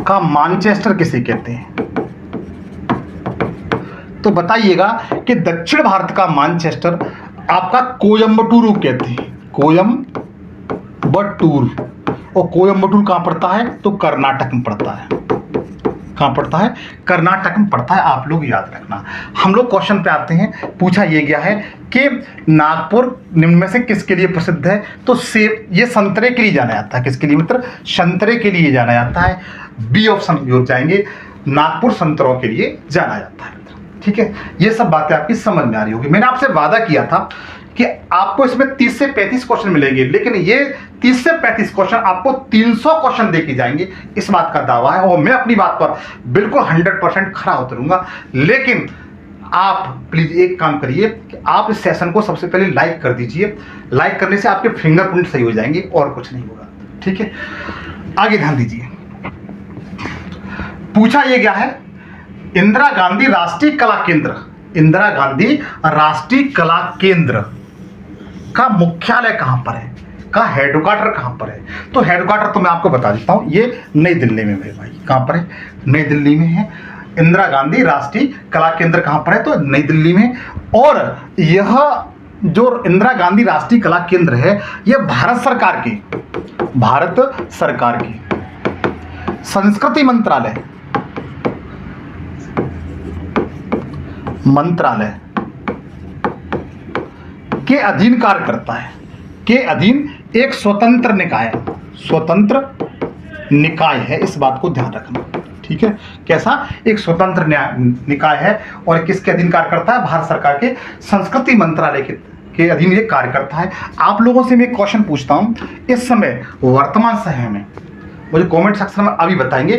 का मानचेस्टर किसे कहते हैं, तो बताइएगा कि दक्षिण भारत का मानचेस्टर आपका कोयम्बटूर कहते हैं। कोयम्बटूर, और कोयम्बटूर कहां पड़ता है? तो कर्नाटक में पड़ता है। कहाँ पड़ता है? कर्नाटक में पड़ता है, आप लोग याद रखना। हम लोग क्वेश्चन पे आते हैं। पूछा ये गया है कि नागपुर निम्न में से किसके लिए प्रसिद्ध है? तो सेब, ये संतरे के लिए जाना जाता है। किसके लिए मित्र? संतरे के लिए जाना जाता है। बी ऑप्शन की ओर जाएंगे, नागपुर संतरों के लिए जाना जाता है। ठीक है, ये सब बातें आपकी समझ में आ रही होगी। मैंने आपसे वादा किया था कि आपको इसमें 30 से 35 क्वेश्चन मिलेंगे, लेकिन ये 30 से 35 क्वेश्चन आपको 300 क्वेश्चन देके जाएंगे, इस बात का दावा है। और मैं अपनी बात पर बिल्कुल 100% खरा उतरूंगा। लेकिन आप प्लीज एक काम करिए कि आप इस सेशन को सबसे पहले लाइक कर दीजिए। लाइक करने से आपके फिंगरप्रिंट सही हो जाएंगे और कुछ नहीं होगा। ठीक है, आगे ध्यान दीजिए। पूछा यह गया है, इंदिरा गांधी राष्ट्रीय कला केंद्र, इंदिरा गांधी राष्ट्रीय कला केंद्र का मुख्यालय कहां पर है? का हेडक्वार्टर कहां पर है? तो हेडक्वार्टर तो मैं आपको बता देता हूं, ये नई दिल्ली में है भाई। कहां पर है? नई दिल्ली में है। इंदिरा गांधी राष्ट्रीय कला केंद्र कहां पर है? तो नई दिल्ली में। और यह जो इंदिरा गांधी राष्ट्रीय कला केंद्र है, यह भारत सरकार की संस्कृति मंत्रालय के अधीन कार्य करता है। के अधीन एक स्वतंत्र निकाय है, इस बात को ध्यान रखना। ठीक है, कैसा? एक स्वतंत्र निकाय है और किसके अधीन कार्य करता है? भारत सरकार के संस्कृति मंत्रालय के अधीन ये कार्य करता है। आप लोगों से मैं एक क्वेश्चन पूछता हूं, इस समय वर्तमान समय में, मुझे कमेंट सेक्शन में अभी बताएंगे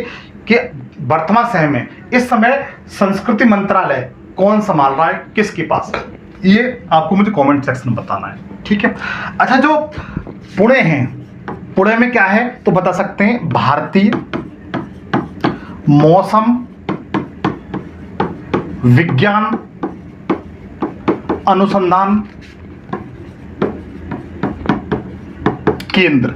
कि वर्तमान समय में इस समय संस्कृति मंत्रालय कौन संभाल रहा है, किसके पास है? ये आपको मुझे कमेंट सेक्शन में बताना है। ठीक है, अच्छा, जो पुणे है, पुणे में क्या है तो बता सकते हैं? भारतीय मौसम विज्ञान अनुसंधान केंद्र।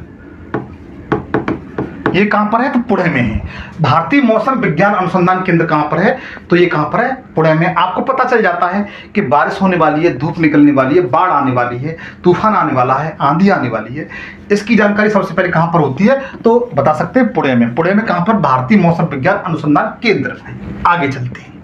ये कहां पर है? तो पुणे में है। भारतीय मौसम विज्ञान अनुसंधान केंद्र कहां पर है? तो ये कहां पर है? पुणे में। आपको पता चल जाता है कि बारिश होने वाली है, धूप निकलने वाली है, बाढ़ आने वाली है, तूफान आने वाला है, आंधी आने वाली है। इसकी जानकारी सबसे पहले कहां पर होती है? तो बता सकते हैं पुणे में। पुणे में कहां पर? भारतीय मौसम विज्ञान अनुसंधान केंद्र। आगे चलते हैं।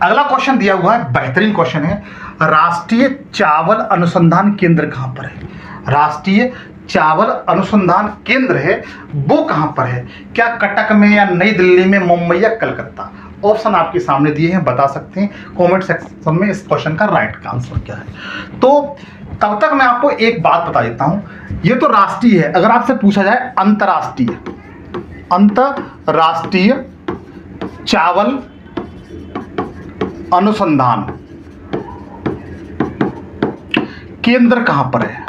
अगला क्वेश्चन दिया हुआ है, बेहतरीन क्वेश्चन है। राष्ट्रीय चावल अनुसंधान केंद्र कहां पर है? राष्ट्रीय चावल अनुसंधान केंद्र है, वो कहां पर है? क्या कटक में या नई दिल्ली में, मुंबई या कलकत्ता? ऑप्शन आपके सामने दिए हैं, बता सकते हैं कमेंट सेक्शन में इस क्वेश्चन का राइट आंसर क्या है। तो तब तक मैं आपको एक बात बता देता हूं, ये तो राष्ट्रीय है। अगर आपसे पूछा जाए अंतरराष्ट्रीय चावल अनुसंधान केंद्र कहां पर है?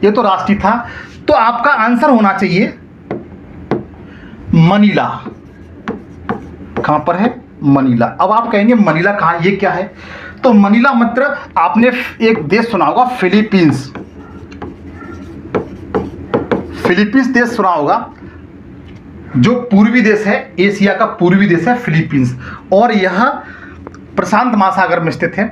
ये तो राष्ट्रीय था, तो आपका आंसर होना चाहिए मनीला। कहां पर है? मनीला। अब आप कहेंगे मनीला कहां, ये क्या है? तो मनीला मित्र, आपने एक देश सुना होगा, फिलीपींस। फिलीपींस देश सुना होगा, जो पूर्वी देश है, एशिया का पूर्वी देश है फिलीपींस, और यह प्रशांत महासागर में स्थित है।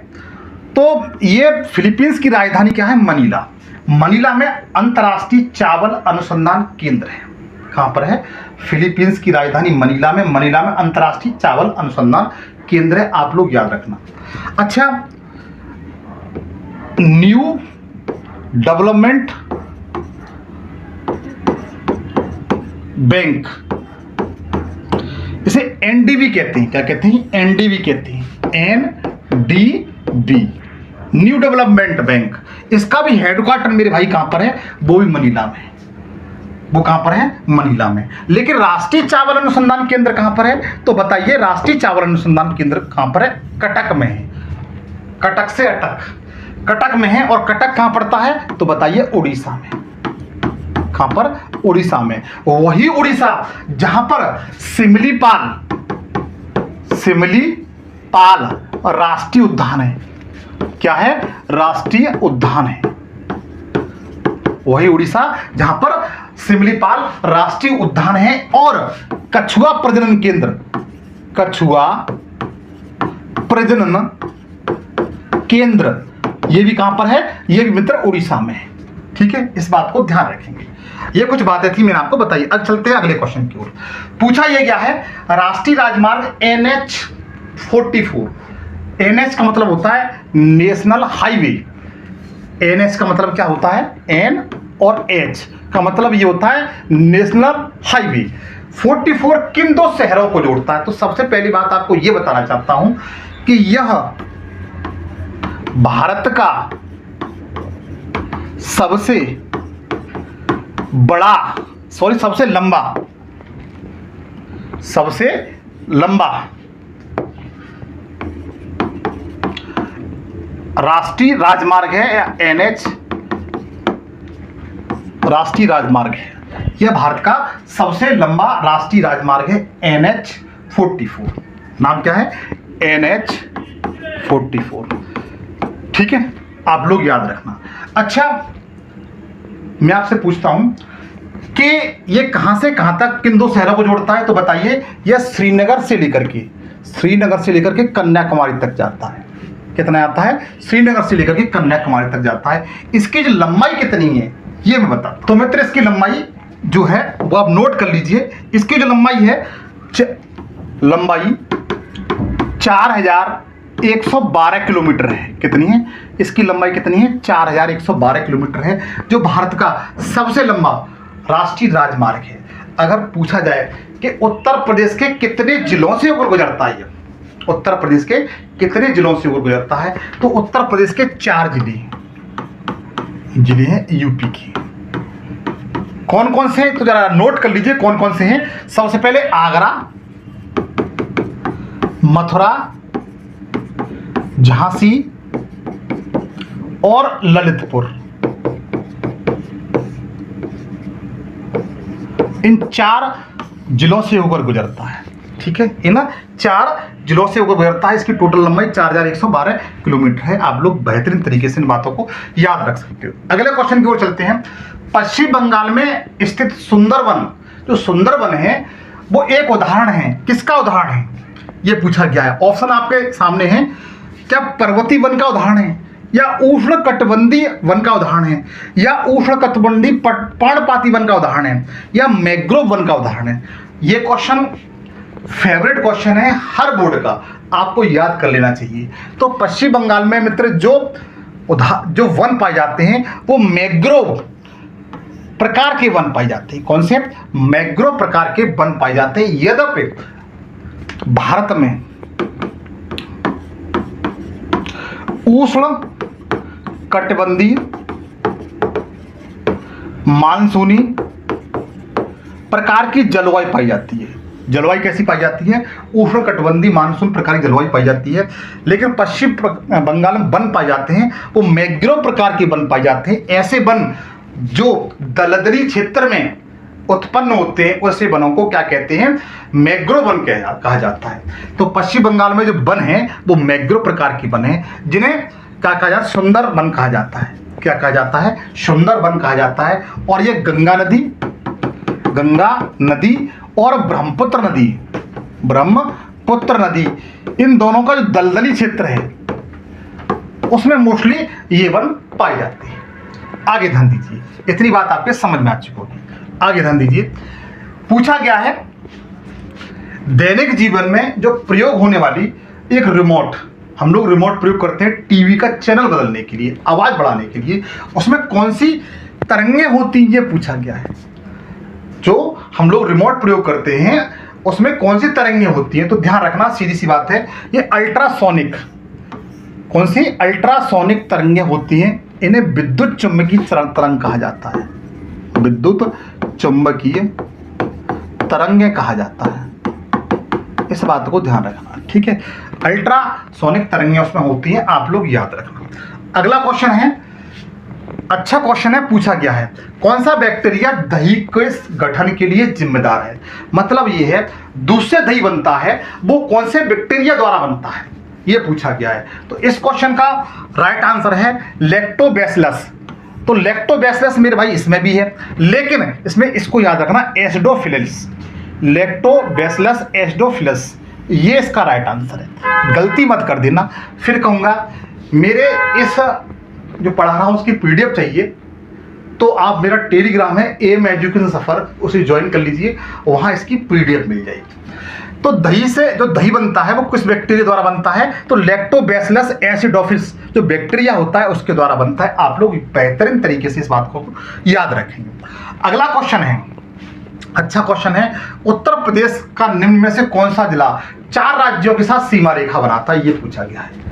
तो ये फिलीपींस की राजधानी क्या है? मनीला। मनीला में अंतर्राष्ट्रीय चावल अनुसंधान केंद्र है। कहां पर है? फिलीपींस की राजधानी मनीला में। मनीला में अंतर्राष्ट्रीय चावल अनुसंधान केंद्र है, आप लोग याद रखना। अच्छा, न्यू डेवलपमेंट बैंक, इसे एनडीबी कहते हैं। क्या कहते हैं? एनडीबी कहते हैं, एनडीबी, न्यू डेवलपमेंट बैंक। इसका भी हेडक्वार्टर मेरे भाई कहां पर है? वो भी मनीला में। वो कहां पर है? मनीला में। लेकिन राष्ट्रीय चावल अनुसंधान केंद्र कहां पर है? तो बताइए, राष्ट्रीय चावल अनुसंधान केंद्र कहां पर है? कटक में है। कटक से अटक, कटक में है। और कटक कहां पड़ता है? तो बताइए, उड़ीसा में। कहां पर? उड़ीसा में। वही उड़ीसा जहां पर सिमलीपाल राष्ट्रीय उद्यान है। क्या है? राष्ट्रीय उद्यान है। वही उड़ीसा जहां पर सिमलीपाल राष्ट्रीय उद्यान है। और कछुआ प्रजनन केंद्र, ये भी कहां पर है? ये भी मित्र उड़ीसा में है। ठीक है, इस बात को ध्यान रखेंगे। ये कुछ बातें थी मैंने आपको बताई। अब चलते हैं अगले क्वेश्चन की ओर। पूछा यह गया है राष्ट्रीय राजमार्ग NH44। NH का मतलब होता है नेशनल हाईवे। NH का मतलब क्या होता है? N और H का मतलब ये होता है नेशनल हाईवे। 44 किन दो शहरों को जोड़ता है? तो सबसे पहली बात आपको ये बताना चाहता हूं कि यह भारत का सबसे लंबा राष्ट्रीय राजमार्ग है या NH राष्ट्रीय राजमार्ग है। यह भारत का सबसे लंबा राष्ट्रीय राजमार्ग है NH44। नाम क्या है? NH44। ठीक है, आप लोग याद रखना। अच्छा, मैं आपसे पूछता हूं कि ये कहां से कहां तक किन दो शहरों को जोड़ता है? तो बताइए। यह श्रीनगर से लेकर के कन्याकुमारी तक जाता है। कितना आता है? श्रीनगर से लेकर के कन्याकुमारी तक जाता है। इसकी जो लंबाई कितनी है ये मैं बताता हूं। तो मित्र, इसकी लंबाई जो है वो आप नोट कर लीजिए। इसकी जो लंबाई है 4112 किलोमीटर है। कितनी है इसकी लंबाई? कितनी है? 4112 किलोमीटर है, जो भारत का सबसे लंबा राष्ट्रीय राजमार्ग है। अगर पूछा जाए कि उत्तर प्रदेश के कितने जिलों से होकर गुजरता है, उत्तर प्रदेश के कितने जिलों से होकर गुजरता है, तो उत्तर प्रदेश के 4 जिले हैं यूपी की। कौन कौन से हैं? तो जरा नोट कर लीजिए कौन कौन से हैं। सबसे पहले आगरा, मथुरा, झांसी और ललितपुर। इन 4 जिलों से होकर गुजरता है। ठीक है, इन 4 जिलों से होकर गुजरता है। इसकी टोटल लंबाई 4112 किलोमीटर है। आप लोग बेहतरीन तरीके से इन बातों को याद रख सकते हो। अगले क्वेश्चन की ओर चलते हैं। पश्चिम बंगाल में स्थित सुंदरवन, जो सुंदरवन है वो एक उदाहरण है। किसका उदाहरण है ये पूछा गया है। ऑप्शन आपके सामने है। क्या पर्वतीय वन का उदाहरण है, या उष्णकटिबंधीय वन का उदाहरण है, या उष्णकटिबंधीय पर्णपाती वन का उदाहरण है, या मैंग्रोव वन का उदाहरण है? ये क्वेश्चन फेवरेट क्वेश्चन है हर बोर्ड का, आपको याद कर लेना चाहिए। तो पश्चिम बंगाल में मित्र जो वन पाए जाते हैं वो मैंग्रोव प्रकार के वन पाए जाते हैं। कौन से? मैंग्रोव प्रकार के वन पाए जाते हैं। यद्यपि भारत में उष्ण कटिबंधीय मानसूनी प्रकार की जलवायु पाई जाती है। जलवायु कैसी पाई जाती है? उष्ण कटिबंधीय मानसून प्रकार की जलवायु पाई जाती है। लेकिन पश्चिम बंगाल में वन पाए जाते हैं वो मैंग्रोव प्रकार के वन पाए जाते हैं। ऐसे वन जो दलदली क्षेत्र में उत्पन्न होते हैं वैसे वनों को क्या कहते हैं? मैंग्रोव वन कहा जाता है। तो पश्चिम बंगाल में जो वन है वो मैंग्रोव प्रकार की वन है, जिन्हें क्या कहा जाता है? सुंदर वन कहा जाता है। क्या कहा जाता है? सुंदर वन कहा जाता है। और ये गंगा नदी और ब्रह्मपुत्र नदी इन दोनों का जो दलदली क्षेत्र है उसमें मोस्टली ये वन पाए जाते हैं। आगे ध्यान दीजिए, इतनी बात आपके समझ में आ चुकी होगी। आगे ध्यान दीजिए, पूछा गया है दैनिक जीवन में जो प्रयोग होने वाली एक रिमोट, हम लोग रिमोट प्रयोग करते हैं टीवी का चैनल बदलने के लिए, आवाज बढ़ाने के लिए, उसमें कौन सी तरंगें होती हैं ये पूछा गया है। जो हम लोग रिमोट प्रयोग करते हैं उसमें कौन सी तरंगें होती हैं? तो ध्यान रखना, सीधी सी बात है, ये अल्ट्रासोनिक, कौन सी? अल्ट्रासोनिक तरंगें होती हैं। इन्हें विद्युत चुम्बकीय तरंग कहा जाता है। विद्युत चुम्बकीय तरंगें कहा जाता है। इस बात को ध्यान रखना, ठीक है। अल्ट्रासोनिक तरंगें उसमें होती हैं, आप लोग याद रखना। अगला क्वेश्चन है, अच्छा क्वेश्चन है, पूछा गया है कौन सा बैक्टीरिया दही के गठन के लिए जिम्मेदार है? मतलब ये है दूध से दही बनता है वो कौन से बैक्टीरिया द्वारा बनता है, ये पूछा गया है। तो इस क्वेश्चन का राइट आंसर है लैक्टोबैसिलस। तो लैक्टोबैसिलस मेरे भाई इसमें भी है, लेकिन इसमें इसको याद रखना एसिडोफिलस, लैक्टोबैसिलस एसिडोफिलस, ये इसका राइट आंसर है। गलती मत कर देना, फिर कहूँगा मेरे इस जो पढ़ा रहा हूँ उसकी PDF चाहिए तो आप मेरा टेलीग्राम है एम एजुकेशन सफ़र, उसे ज्वाइन कर लीजिए, वहाँ इसकी PDF मिल जाएगी। तो दही से जो दही बनता है वो किस बैक्टीरिया द्वारा बनता है? तो लैक्टोबैसिलस एसिडोफिस जो बैक्टीरिया होता है उसके द्वारा बनता है। आप लोग बेहतरीन तरीके से इस बात को याद रखेंगे। अगला क्वेश्चन है, अच्छा क्वेश्चन है, उत्तर प्रदेश का निम्न में से कौन सा जिला 4 राज्यों के साथ सीमा रेखा बनाता है? ये पूछा गया है।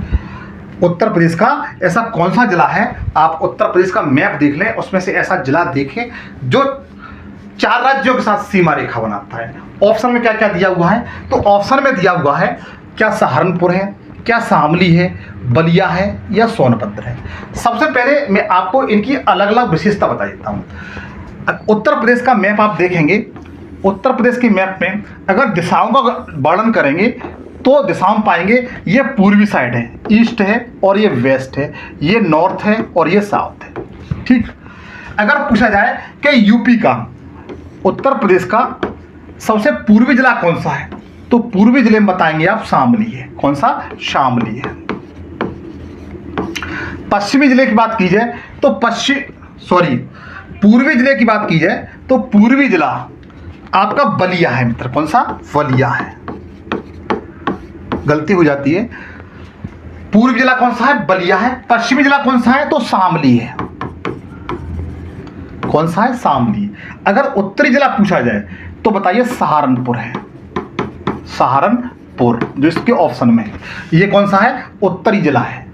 उत्तर प्रदेश का ऐसा कौन सा जिला है? आप उत्तर प्रदेश का मैप देख लें, उसमें से ऐसा जिला देखें जो 4 राज्यों के साथ सीमा रेखा बनाता है। ऑप्शन में क्या क्या दिया हुआ है? तो ऑप्शन में दिया हुआ है, क्या सहारनपुर है, क्या शामली है, बलिया है या सोनभद्र है। सबसे पहले मैं आपको इनकी अलग अलग विशेषता बता देता हूँ। उत्तर प्रदेश का मैप आप देखेंगे, उत्तर प्रदेश के मैप में अगर दिशाओं का वर्णन करेंगे तो दिशाओं पाएंगे ये पूर्वी साइड है, ईस्ट है और ये वेस्ट है, ये नॉर्थ है और ये साउथ है। ठीक, अगर पूछा जाए कि यूपी का, उत्तर प्रदेश का सबसे पूर्वी जिला कौन सा है, तो पूर्वी जिले में बताएंगे आप शामली है। कौन सा? शामली है। पश्चिमी जिले की बात की जाए तो पूर्वी जिले की बात की जाए तो पूर्वी जिला आपका बलिया है मित्र। कौन सा? बलिया है। गलती हो जाती है, पूर्वी जिला कौन सा है? बलिया है। पश्चिमी जिला कौन सा है? तो शामली है। कौन सा है? शामली। अगर उत्तरी जिला पूछा जाए तो बताइए सहारनपुर है। सहारनपुर जो इसके ऑप्शन में है। ये कौन सा है? उत्तरी जिला है।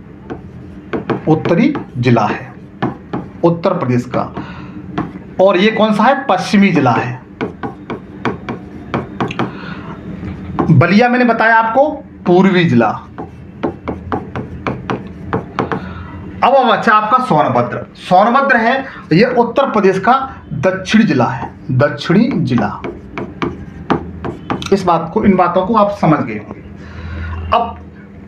उत्तरी जिला है उत्तर प्रदेश का। और ये कौन सा है? पश्चिमी जिला है। बलिया मैंने बताया आपको पूर्वी जिला। अब अच्छा आपका सोनभद्र। सोनभद्र है, ये उत्तर प्रदेश का दक्षिणी जिला है। दक्षिणी जिला। इस बात को, इन बातों को आप समझ गए होंगे। अब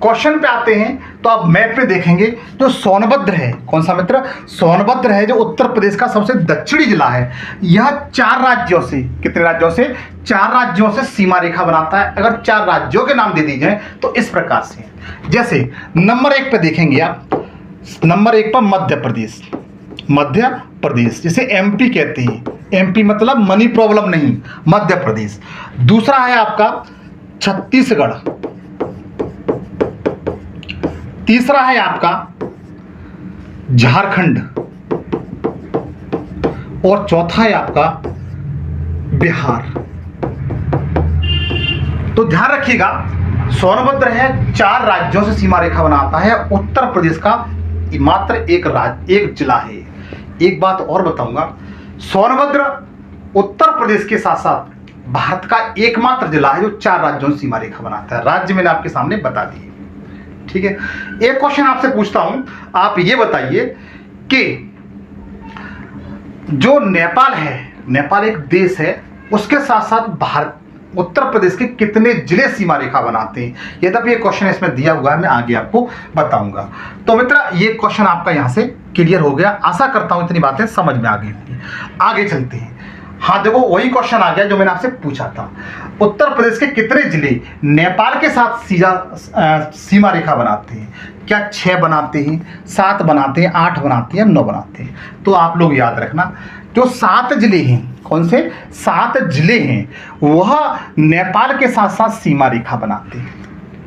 क्वेश्चन पे आते हैं तो आप मैप पे देखेंगे जो सोनभद्र है, कौन सा मित्र? सोनभद्र है जो उत्तर प्रदेश का सबसे दक्षिणी जिला है। यह 4 राज्यों से, कितने राज्यों से? 4 राज्यों से सीमा रेखा बनाता है। अगर 4 राज्यों के नाम दे दी जाए तो इस प्रकार से, जैसे नंबर 1 पे देखेंगे आप, नंबर 1 पर मध्य प्रदेश। मध्य प्रदेश जिसे MP कहते हैं। MP मतलब मनी प्रॉब्लम नहीं, मध्य प्रदेश। दूसरा है आपका छत्तीसगढ़। तीसरा है आपका झारखंड और चौथा है आपका बिहार। तो ध्यान रखिएगा, सोनभद्र है 4 राज्यों से सीमा रेखा बनाता है। उत्तर प्रदेश का मात्र एक जिला है। एक बात और बताऊंगा, सोनभद्र उत्तर प्रदेश के साथ साथ भारत का एकमात्र जिला है जो 4 राज्यों से सीमा रेखा बनाता है। राज्य मैंने आपके सामने बता दिए। ठीक है, एक क्वेश्चन आपसे पूछता हूं, आप ये बताइए कि जो नेपाल है, नेपाल एक देश है, उसके साथ साथ भारत, उत्तर प्रदेश के कितने जिले सीमा रेखा बनाते हैं? यद्यपि ये क्वेश्चन इसमें दिया हुआ है, मैं आगे आपको बताऊंगा। तो मित्र ये क्वेश्चन आपका यहां से क्लियर हो गया। आशा करता हूं इतनी बातें समझ में आ गई। आगे चलते हैं। हाँ देखो, वही क्वेश्चन आ गया जो मैंने आपसे पूछा था। उत्तर प्रदेश के कितने जिले नेपाल के साथ सीमा रेखा बनाते हैं? क्या 6 बनाते हैं, 7 बनाते हैं, 8 बनाते हैं, 9 बनाते हैं? तो आप लोग याद रखना, जो 7 जिले हैं, कौन से 7 जिले हैं, वह नेपाल के साथ साथ सीमा रेखा बनाते हैं।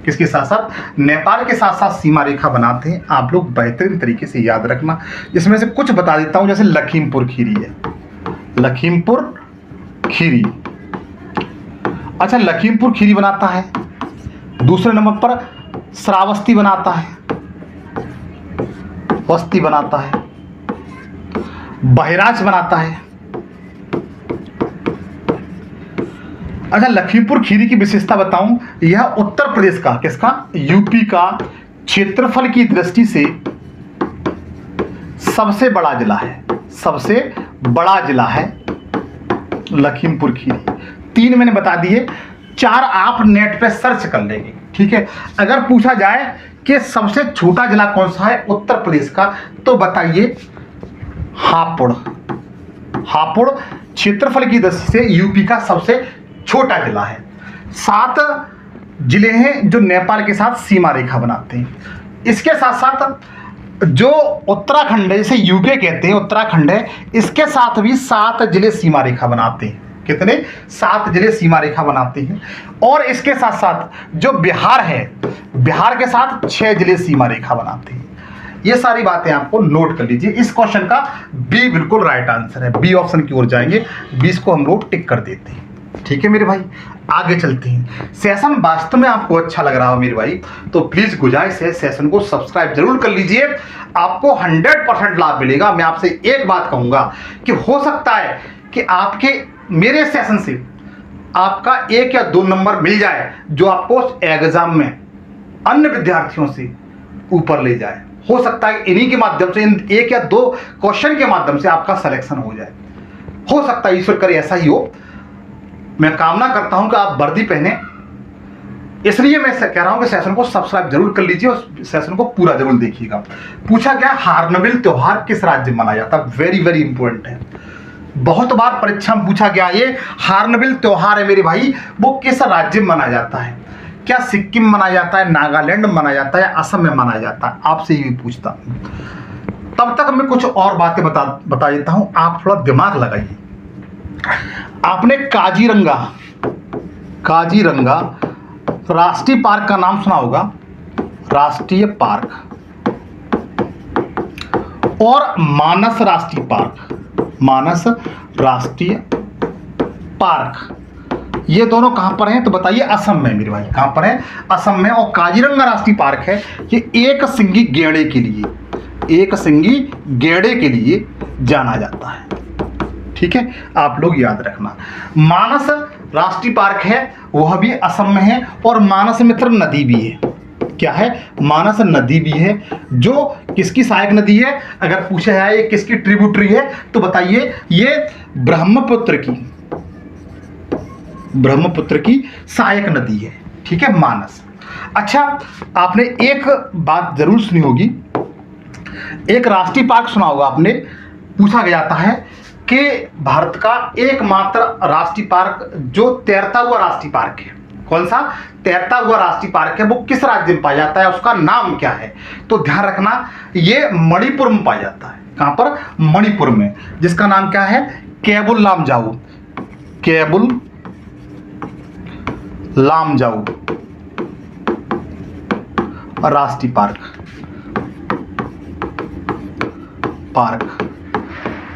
किसके साथ साथ? नेपाल के साथ साथ सीमा रेखा बनाते हैं। आप लोग बेहतरीन तरीके से याद रखना। इसमें से कुछ बता देता हूं, जैसे लखीमपुर खीरी है। लखीमपुर खीरी, अच्छा लखीमपुर खीरी बनाता है। दूसरे नंबर पर श्रावस्ती बनाता है, बस्ती बनाता है, बहराइच बनाता है। अच्छा लखीमपुर खीरी की विशेषता बताऊं, यह उत्तर प्रदेश का, किसका? यूपी का क्षेत्रफल की दृष्टि से सबसे बड़ा जिला है। सबसे बड़ा जिला है लखीमपुर खीरी। 3 मैंने बता दिए, 4 आप नेट पे सर्च कर लेंगे। ठीक है, अगर पूछा जाए कि सबसे छोटा जिला कौन सा है उत्तर प्रदेश का, तो बताइए हापुड़। हापुड़ क्षेत्रफल की दृष्टि से यूपी का सबसे छोटा जिला है। 7 जिले हैं जो नेपाल के साथ सीमा रेखा बनाते हैं। इसके साथ साथ जो उत्तराखंड है, जिसे यूके कहते हैं, उत्तराखंड है, इसके साथ भी 7 जिले सीमा रेखा बनाते हैं। कितने? 7 जिले सीमा रेखा बनाते हैं। और इसके साथ साथ जो बिहार है, बिहार के साथ 6 जिले सीमा रेखा बनाते हैं। ये सारी बातें आपको नोट कर लीजिए। इस क्वेश्चन का बी बिल्कुल राइट आंसर है। बी ऑप्शन की ओर जाएंगे, 20 को हम लोग टिक कर देते हैं। ठीक है मेरे भाई, आगे चलते हैं। सेशन वास्तव में आपको अच्छा लग रहा हो मेरे भाई, तो प्लीज गुजारिश है सेशन को सब्सक्राइब जरूर कर लीजिए। आपको 100% लाभ मिलेगा। मैं आपसे एक बात कहूंगा कि हो सकता है कि आपके मेरे सेशन से आपका 1 या 2 नंबर मिल जाए, जो आपको एग्जाम में अन्य विद्यार्थियों से ऊपर ले जाए। हो सकता है इन्हीं के माध्यम से, इन 1 या 2 क्वेश्चन के माध्यम से आपका सिलेक्शन हो जाए। हो सकता है, ईश्वर करे ऐसा ही हो। मैं कामना करता हूं कि आप वर्दी पहने, इसलिए मैं कह रहा हूं कि सेशन को सब्सक्राइब जरूर कर लीजिए और सेशन को पूरा जरूर देखिएगा। पूछा गया हार्नबिल त्योहार किस राज्य में मनाया जाता है? वेरी वेरी इंपॉर्टेंट है, बहुत बार परीक्षा में पूछा गया। ये हार्नबिल त्योहार है मेरे भाई, वो किस राज्य में मनाया जाता है? क्या सिक्किम में मनाया जाता है, नागालैंड में मनाया जाता है, असम में मनाया जाता है? आपसे ये भी पूछता हूं। तब तक मैं कुछ और बातें बता देता हूं, आप थोड़ा दिमाग लगाइए। आपने काजीरंगा राष्ट्रीय पार्क का नाम सुना होगा, राष्ट्रीय पार्क, और मानस राष्ट्रीय पार्क, ये दोनों कहां पर हैं? तो बताइए। असम में मेरे भाई। कहां पर है? असम में। और काजीरंगा राष्ट्रीय पार्क है ये एक सिंगी गेड़े के लिए जाना जाता है। ठीक है, आप लोग याद रखना। मानस राष्ट्रीय पार्क है, वह भी असम में है, और मानस मित्र नदी भी है। क्या है? मानस नदी भी है, जो किसकी सहायक नदी है? अगर पूछा जाए ये किसकी ट्रिब्यूटरी है, तो बताइए ये ब्रह्मपुत्र की सहायक नदी है। ठीक है, मानस। अच्छा, आपने एक बात जरूर सुनी होगी, एक राष्ट्रीय पार्क सुना होगा आपने। पूछा गया जाता है कि भारत का एकमात्र राष्ट्रीय पार्क जो तैरता हुआ राष्ट्रीय पार्क है, कौन सा तैरता हुआ राष्ट्रीय पार्क है, वो किस राज्य में पाया जाता है, उसका नाम क्या है? तो ध्यान रखना, ये मणिपुर में पाया जाता है। कहां पर? मणिपुर में, जिसका नाम क्या है? केबुल लामजाऊ राष्ट्रीय पार्क।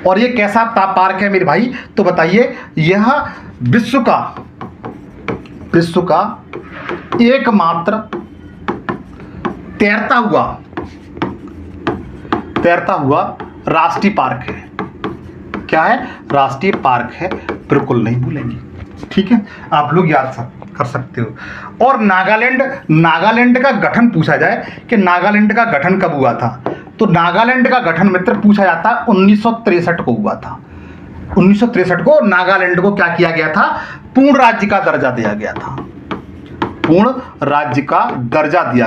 और ये कैसा पार्क है मेरे भाई? तो बताइए, यह विश्व का एकमात्र तैरता हुआ राष्ट्रीय पार्क है। क्या है? राष्ट्रीय पार्क है, बिल्कुल नहीं भूलेंगे। ठीक है, आप लोग याद कर सकते हो। और नागालैंड का गठन पूछा जाए कि नागालैंड का गठन कब हुआ था, तो नागालैंड का गठन मित्र पूछा जाता है 1963 को हुआ था। 1963 को नागालैंड को क्या किया गया था? पूर्ण राज्य का दर्जा दिया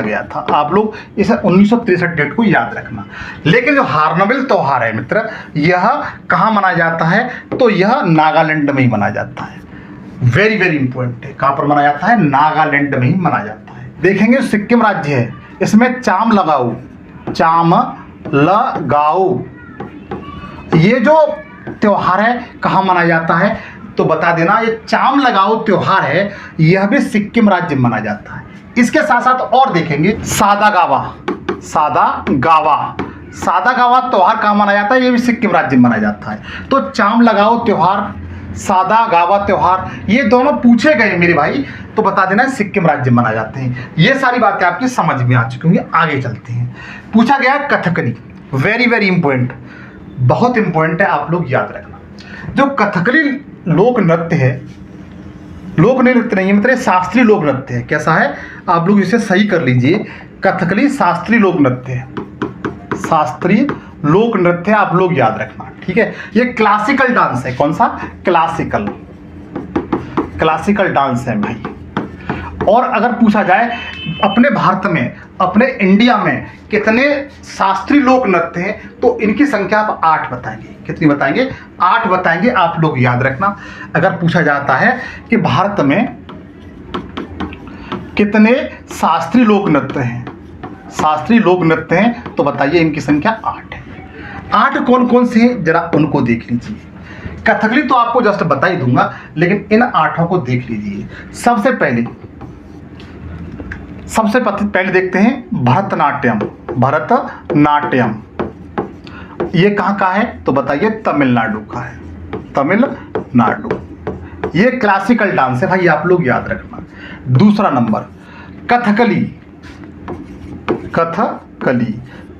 गया था। आप लोग इस 1963 डेट को याद रखना। लेकिन जो हार्नबिल त्योहार है मित्र, यह कहाँ मनाया जाता है? तो यह नागालैंड में ही मनाया जाता है। वेरी वेरी इंपॉर्टेंट है। कहां पर मनाया जाता है? नागालैंड में ही मनाया जाता है। देखेंगे सिक्किम राज्य है, इसमें चाम लगाओ, ये जो त्योहार है कहां मनाया जाता है? तो बता देना, ये चाम लगाओ त्योहार है, यह भी सिक्किम राज्य में मनाया जाता है। इसके साथ साथ और देखेंगे सादा गावा त्योहार कहां मनाया जाता है? ये भी सिक्किम राज्य में मनाया जाता है। तो चाम लगाओ त्योहार, सादा गावा त्योहार, ये दोनों पूछे गए मेरे भाई, तो बता देना सिक्किम राज्य में मनाए जाते हैं। ये सारी बातें आपकी समझ में आ चुकी होंगी। आगे चलते हैं। पूछा गया कथकली, वेरी वेरी इंपॉर्टेंट, बहुत इंपॉर्टेंट है, आप लोग याद रखना। जो कथकली लोक नृत्य है, लोक नृत्य नहीं है मतलब शास्त्रीय लोक नृत्य है। कैसा है? आप लोग इसे सही कर लीजिए। कथकली शास्त्रीय लोक नृत्य है, शास्त्रीय लोक नृत्य आप लोग याद रखना। ठीक है, ये क्लासिकल डांस है। कौन सा? क्लासिकल डांस है भाई। और अगर पूछा जाए अपने भारत में, अपने इंडिया में कितने शास्त्रीय लोक नृत्य हैं, तो इनकी संख्या आप 8 बताएंगे। कितनी बताएंगे? 8 बताएंगे, आप लोग याद रखना। अगर पूछा जाता है कि भारत में कितने शास्त्रीय लोक नृत्य हैं, शास्त्रीय लोक नृत्य हैं, तो बताइए इनकी संख्या 8 है। 8 कौन कौन से हैं जरा उनको देख लीजिए। कथकली तो आपको जस्ट बता ही दूंगा, लेकिन इन 8 को देख लीजिए। सबसे पहले देखते हैं भरतनाट्यम। भरतनाट्यम ये कहाँ का है तो बताइए, तमिलनाडु का है, तमिलनाडु। ये क्लासिकल डांस है भाई, आप लोग याद रखना। दूसरा नंबर कथकली।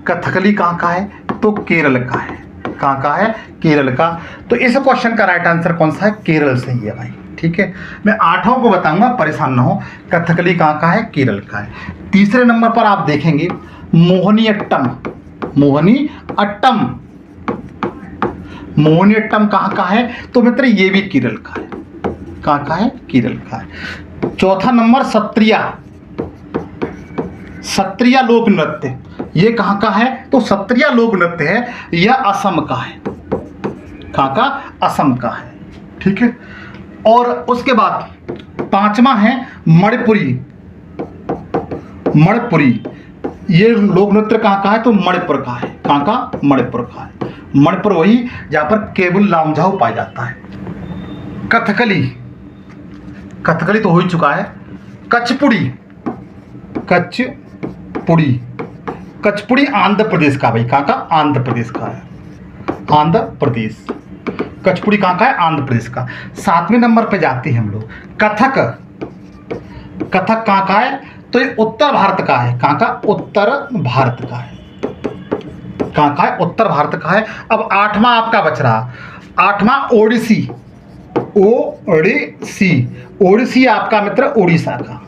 कथकली कहाँ का है तो केरल का है। कहाँ का है? केरल का। तो इस क्वेश्चन का राइट आंसर कौन सा है? केरल से ही है भाई, ठीक है। मैं 8 को बताऊंगा, परेशान ना हो। कथकली कहाँ का है? केरल का है। तीसरे नंबर पर आप देखेंगे मोहिनीअट्टम। मोहिनीअट्टम कहाँ का है तो मित्र ये भी केरल का है। कहाँ का है? केरल का है। चौथा नंबर सत्रिया लोक नृत्य। ये कहाँ का है तो सत्रिया लोक नृत्य है, यह असम का है। कहाँ का? असम का है, ठीक है। और उसके बाद 5वां है मणिपुरी। ये लोक नृत्य कहाँ का है तो मणिपुर का है। कहाँ का? मणिपुर का है। मणिपुर वही जहाँ पर केबुल लामझाओ पाया जाता है। कथकली तो हो ही चुका है। कचपुड़ी आंध्र प्रदेश का भाई। कहाँ का? आंध्र प्रदेश का है। आंध्र प्रदेश। कचपुड़ी कहाँ का है? आंध्र प्रदेश का। 7वें नंबर पे जाते हैं हम लोग। कथक कहाँ का है तो ये उत्तर भारत का है। कहाँ का? उत्तर भारत का है। कहाँ का है? उत्तर भारत का है। अब 8वां आपका बच रहा। 8वां ओडिसी। ओडिसी आपका मित्र उड़ीसा का,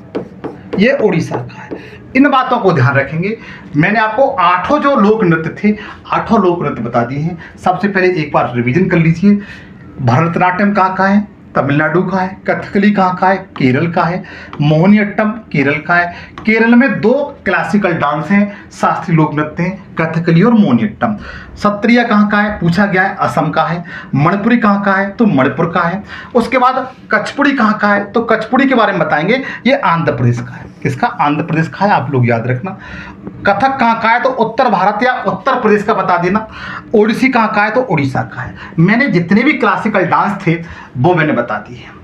ये उड़ीसा का है। इन बातों को ध्यान रखेंगे। मैंने आपको 8 जो लोक नृत्य थे, 8 लोक नृत्य बता दिए हैं। सबसे पहले एक बार रिवीजन कर लीजिए। भरतनाट्यम कहाँ का है? तमिलनाडु का है। कथकली कहाँ का है? केरल का है। मोहिनीअट्टम केरल का है। केरल में 2 क्लासिकल डांस हैं, शास्त्रीय लोक नृत्य हैं, कथकली और मोहिनीअट्टम। सत्रिया कहाँ का है पूछा गया है, असम का है। मणिपुरी कहाँ का है तो मणिपुर का है। उसके बाद कचपुड़ी कहाँ का है तो कचपुड़ी के बारे में बताएंगे, ये आंध्र प्रदेश का है। किसका? आंध्र प्रदेश का है, आप लोग याद रखना। कथक कहाँ का है तो उत्तर भारत या उत्तर प्रदेश का बता देना। ओडिसी कहाँ का है तो उड़ीसा का है। मैंने जितने भी क्लासिकल डांस थे वो मैंने बता दिए हैं।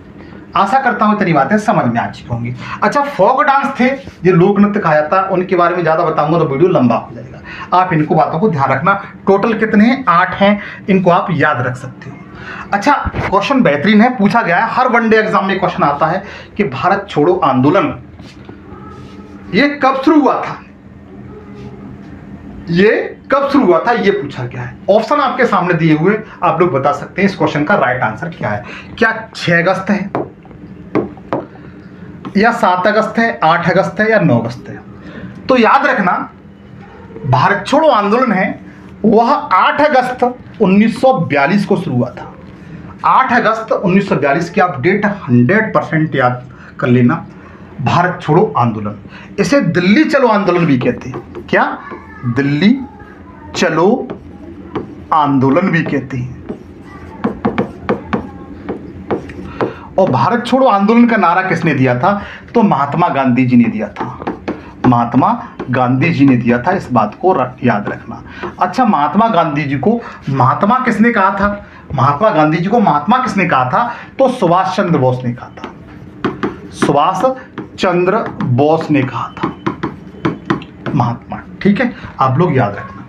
आशा करता हूं इतनी बातें समझ में आ चुकी होंगी। अच्छा, फोक डांस थे जो लोक नृत्य कहा जाता है, उनके बारे में ज्यादा बताऊंगा तो वीडियो लंबा हो जाएगा। आप इनको बातों को ध्यान रखना। टोटल कितने हैं? 8 हैं। इनको आप याद रख सकते हो। अच्छा, क्वेश्चन बेहतरीन है, पूछा गया है, हर वनडे एग्जाम में क्वेश्चन आता है कि भारत छोड़ो आंदोलन ये कब शुरू हुआ था। ये पूछा गया है। ऑप्शन आपके सामने दिए हुए, आप लोग बता सकते हैं इस क्वेश्चन का राइट आंसर क्या है। क्या 6 अगस्त है या 7 अगस्त है, 8 अगस्त है या 9 अगस्त है? तो याद रखना, भारत छोड़ो आंदोलन है वह 8 अगस्त 1942 को शुरू हुआ था। 8 अगस्त 1942 की आप डेट 100% याद कर लेना। भारत छोड़ो आंदोलन, इसे दिल्ली चलो आंदोलन भी कहते हैं। क्या? दिल्ली चलो आंदोलन भी कहते हैं। और भारत छोड़ो आंदोलन का नारा किसने दिया था तो महात्मा गांधी जी ने दिया था। महात्मा गांधी जी ने दिया था, इस बात को याद रखना। अच्छा, महात्मा गांधी जी को महात्मा किसने कहा था? महात्मा गांधी जी को महात्मा किसने कहा था तो सुभाष चंद्र बोस ने कहा था। सुभाष चंद्र बोस ने कहा था महात्मा, ठीक है, आप लोग याद रखना।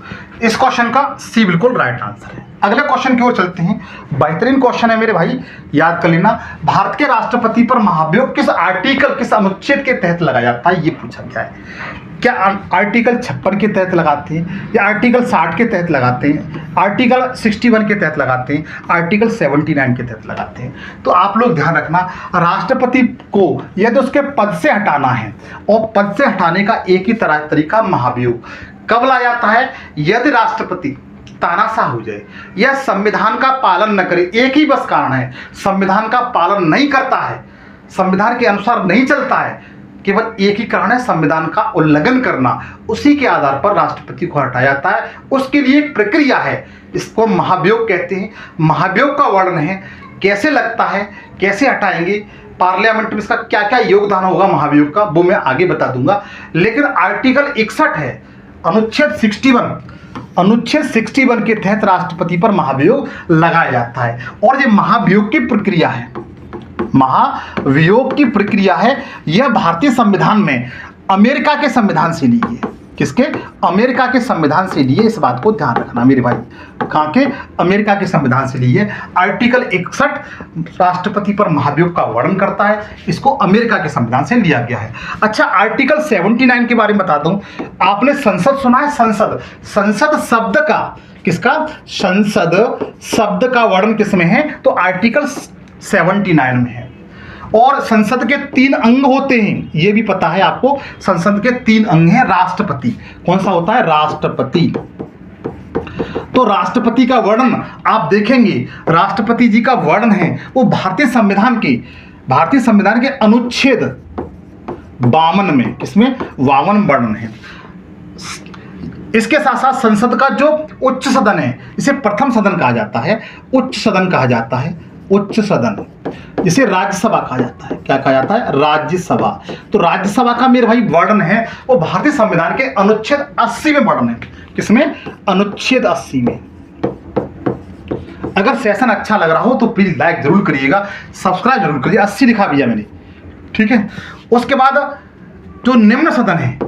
इस क्वेश्चन का सी बिल्कुल राइट आंसर है। अगले क्वेश्चन की ओर चलते हैं। बेहतरीन क्वेश्चन है मेरे भाई, याद कर लेना। भारत के राष्ट्रपति पर महाभियोग किस आर्टिकल, किस अनुच्छेद के तहत लगाया जाता है, ये पूछा गया है। क्या आर्टिकल 56 के तहत लगाते हैं या आर्टिकल 60 के तहत लगाते हैं, आर्टिकल 61 के तहत लगाते हैं, आर्टिकल 79 के तहत लगाते हैं? तो आप लोग ध्यान रखना, राष्ट्रपति को यदि उसके पद से हटाना है और पद से हटाने का एक ही तरीका महाभियोग कब लाया जाता है? यदि राष्ट्रपति तानाशाह हो जाए या संविधान का पालन न करे। एक ही बस कारण है, संविधान का पालन नहीं करता है, संविधान के अनुसार नहीं चलता है, केवल एक ही कारण है, संविधान का उल्लंघन करना। उसी के आधार पर राष्ट्रपति को हटाया जाता है। उसके लिए एक प्रक्रिया है, इसको महाभियोग कहते हैं। महाभियोग का वर्णन है, कैसे लगता है, कैसे हटाएंगे, पार्लियामेंट में इसका क्या क्या योगदान होगा महाभियोग का, वो मैं आगे बता दूंगा। लेकिन आर्टिकल 61 है, अनुच्छेद 61 के तहत राष्ट्रपति पर महाभियोग लगाया जाता है। और ये महाभियोग की प्रक्रिया है, महाभियोग की प्रक्रिया है, यह भारतीय संविधान में अमेरिका के संविधान से ली है। किसके? अमेरिका के संविधान से लिए, इस बात को ध्यान रखना मेरे भाई। कहां के? अमेरिका के संविधान से लिए। आर्टिकल 61 राष्ट्रपति पर महाभियोग का वर्णन करता है, इसको अमेरिका के संविधान से लिया गया है। अच्छा, आर्टिकल 79 के बारे में बता दूं। आपने संसद सुना है? संसद शब्द का, किसका? संसद शब्द का वर्णन किसमें है? तो आर्टिकल 79 में है। और संसद के 3 अंग होते हैं, ये भी पता है आपको। संसद के 3 अंग हैं। राष्ट्रपति कौन सा होता है? राष्ट्रपति। तो राष्ट्रपति का वर्णन आप देखेंगे, राष्ट्रपति जी का वर्णन है वो भारतीय संविधान के अनुच्छेद 52 में, किसमें? 52 वर्णन है। इसके साथ साथ संसद का जो उच्च सदन है, इसे प्रथम सदन कहा जाता है, उच्च सदन कहा जाता है, उच्च सदन, जिसे राज्यसभा कहा जाता है। क्या कहा जाता है? राज्यसभा। तो राज्यसभा का मेरे भाई वर्णन है वो भारतीय संविधान के अनुच्छेद 80 में वर्णन है। किसमें? अनुच्छेद 80 में। अगर सेशन अच्छा लग रहा हो तो प्लीज लाइक जरूर करिएगा, सब्सक्राइब जरूर करिए। 80 लिखा भैया मैंने, ठीक है। उसके बाद जो निम्न सदन है,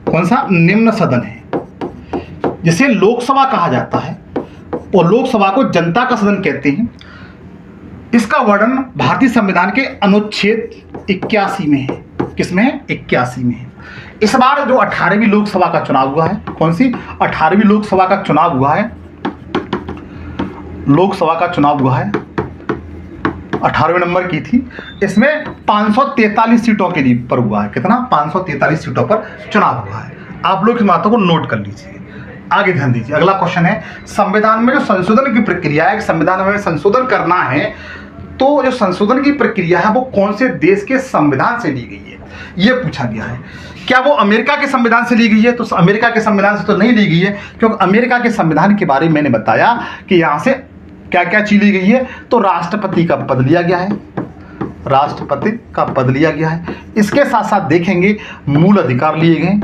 कौन सा? निम्न सदन है, जिसे लोकसभा कहा जाता है, और लोकसभा को जनता का सदन कहते हैं। इसका वर्णन भारतीय संविधान के अनुच्छेद 81 में है। किसमें है? 81 में है। इस बार जो 18वीं लोकसभा का चुनाव हुआ है, कौन सी? 18वीं लोकसभा का चुनाव हुआ है। लोकसभा का चुनाव हुआ है, 18वें नंबर की थी। इसमें 543 सीटों के लिए पर हुआ है। कितना? 543 सीटों पर चुनाव हुआ है। आप लोग इस बातों को नोट कर लीजिए, आगे ध्यान दीजिए। अगला क्वेश्चन है, संविधान में जो संशोधन की प्रक्रिया है, संविधान में संशोधन करना है, तो जो संशोधन की प्रक्रिया है वो कौन से देश के संविधान से ली गई है, ये पूछा गया है। क्या वो अमेरिका के संविधान से ली गई है? तो अमेरिका के संविधान से तो नहीं ली गई है, क्योंकि अमेरिका के संविधान के बारे में मैंने बताया कि यहां से क्या क्या चीज ली गई है। तो राष्ट्रपति का पद लिया गया है, राष्ट्रपति का पद लिया गया है। इसके साथ साथ देखेंगे मूल अधिकार लिए गए।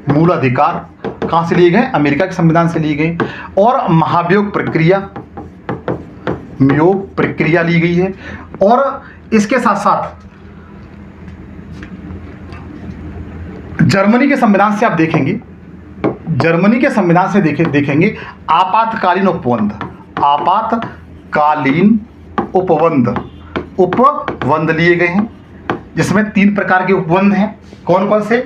मूल अधिकार कहां से लिए गए? अमेरिका के संविधान से लिए गए। और महाभियोग प्रक्रिया ली गई है। और इसके साथ साथ जर्मनी के संविधान से आप देखेंगे, जर्मनी के संविधान से देखेंगे आपातकालीन उपबंध, आपातकालीन उपबंध लिए गए हैं, जिसमें 3 प्रकार के उपबंध हैं। कौन कौन से?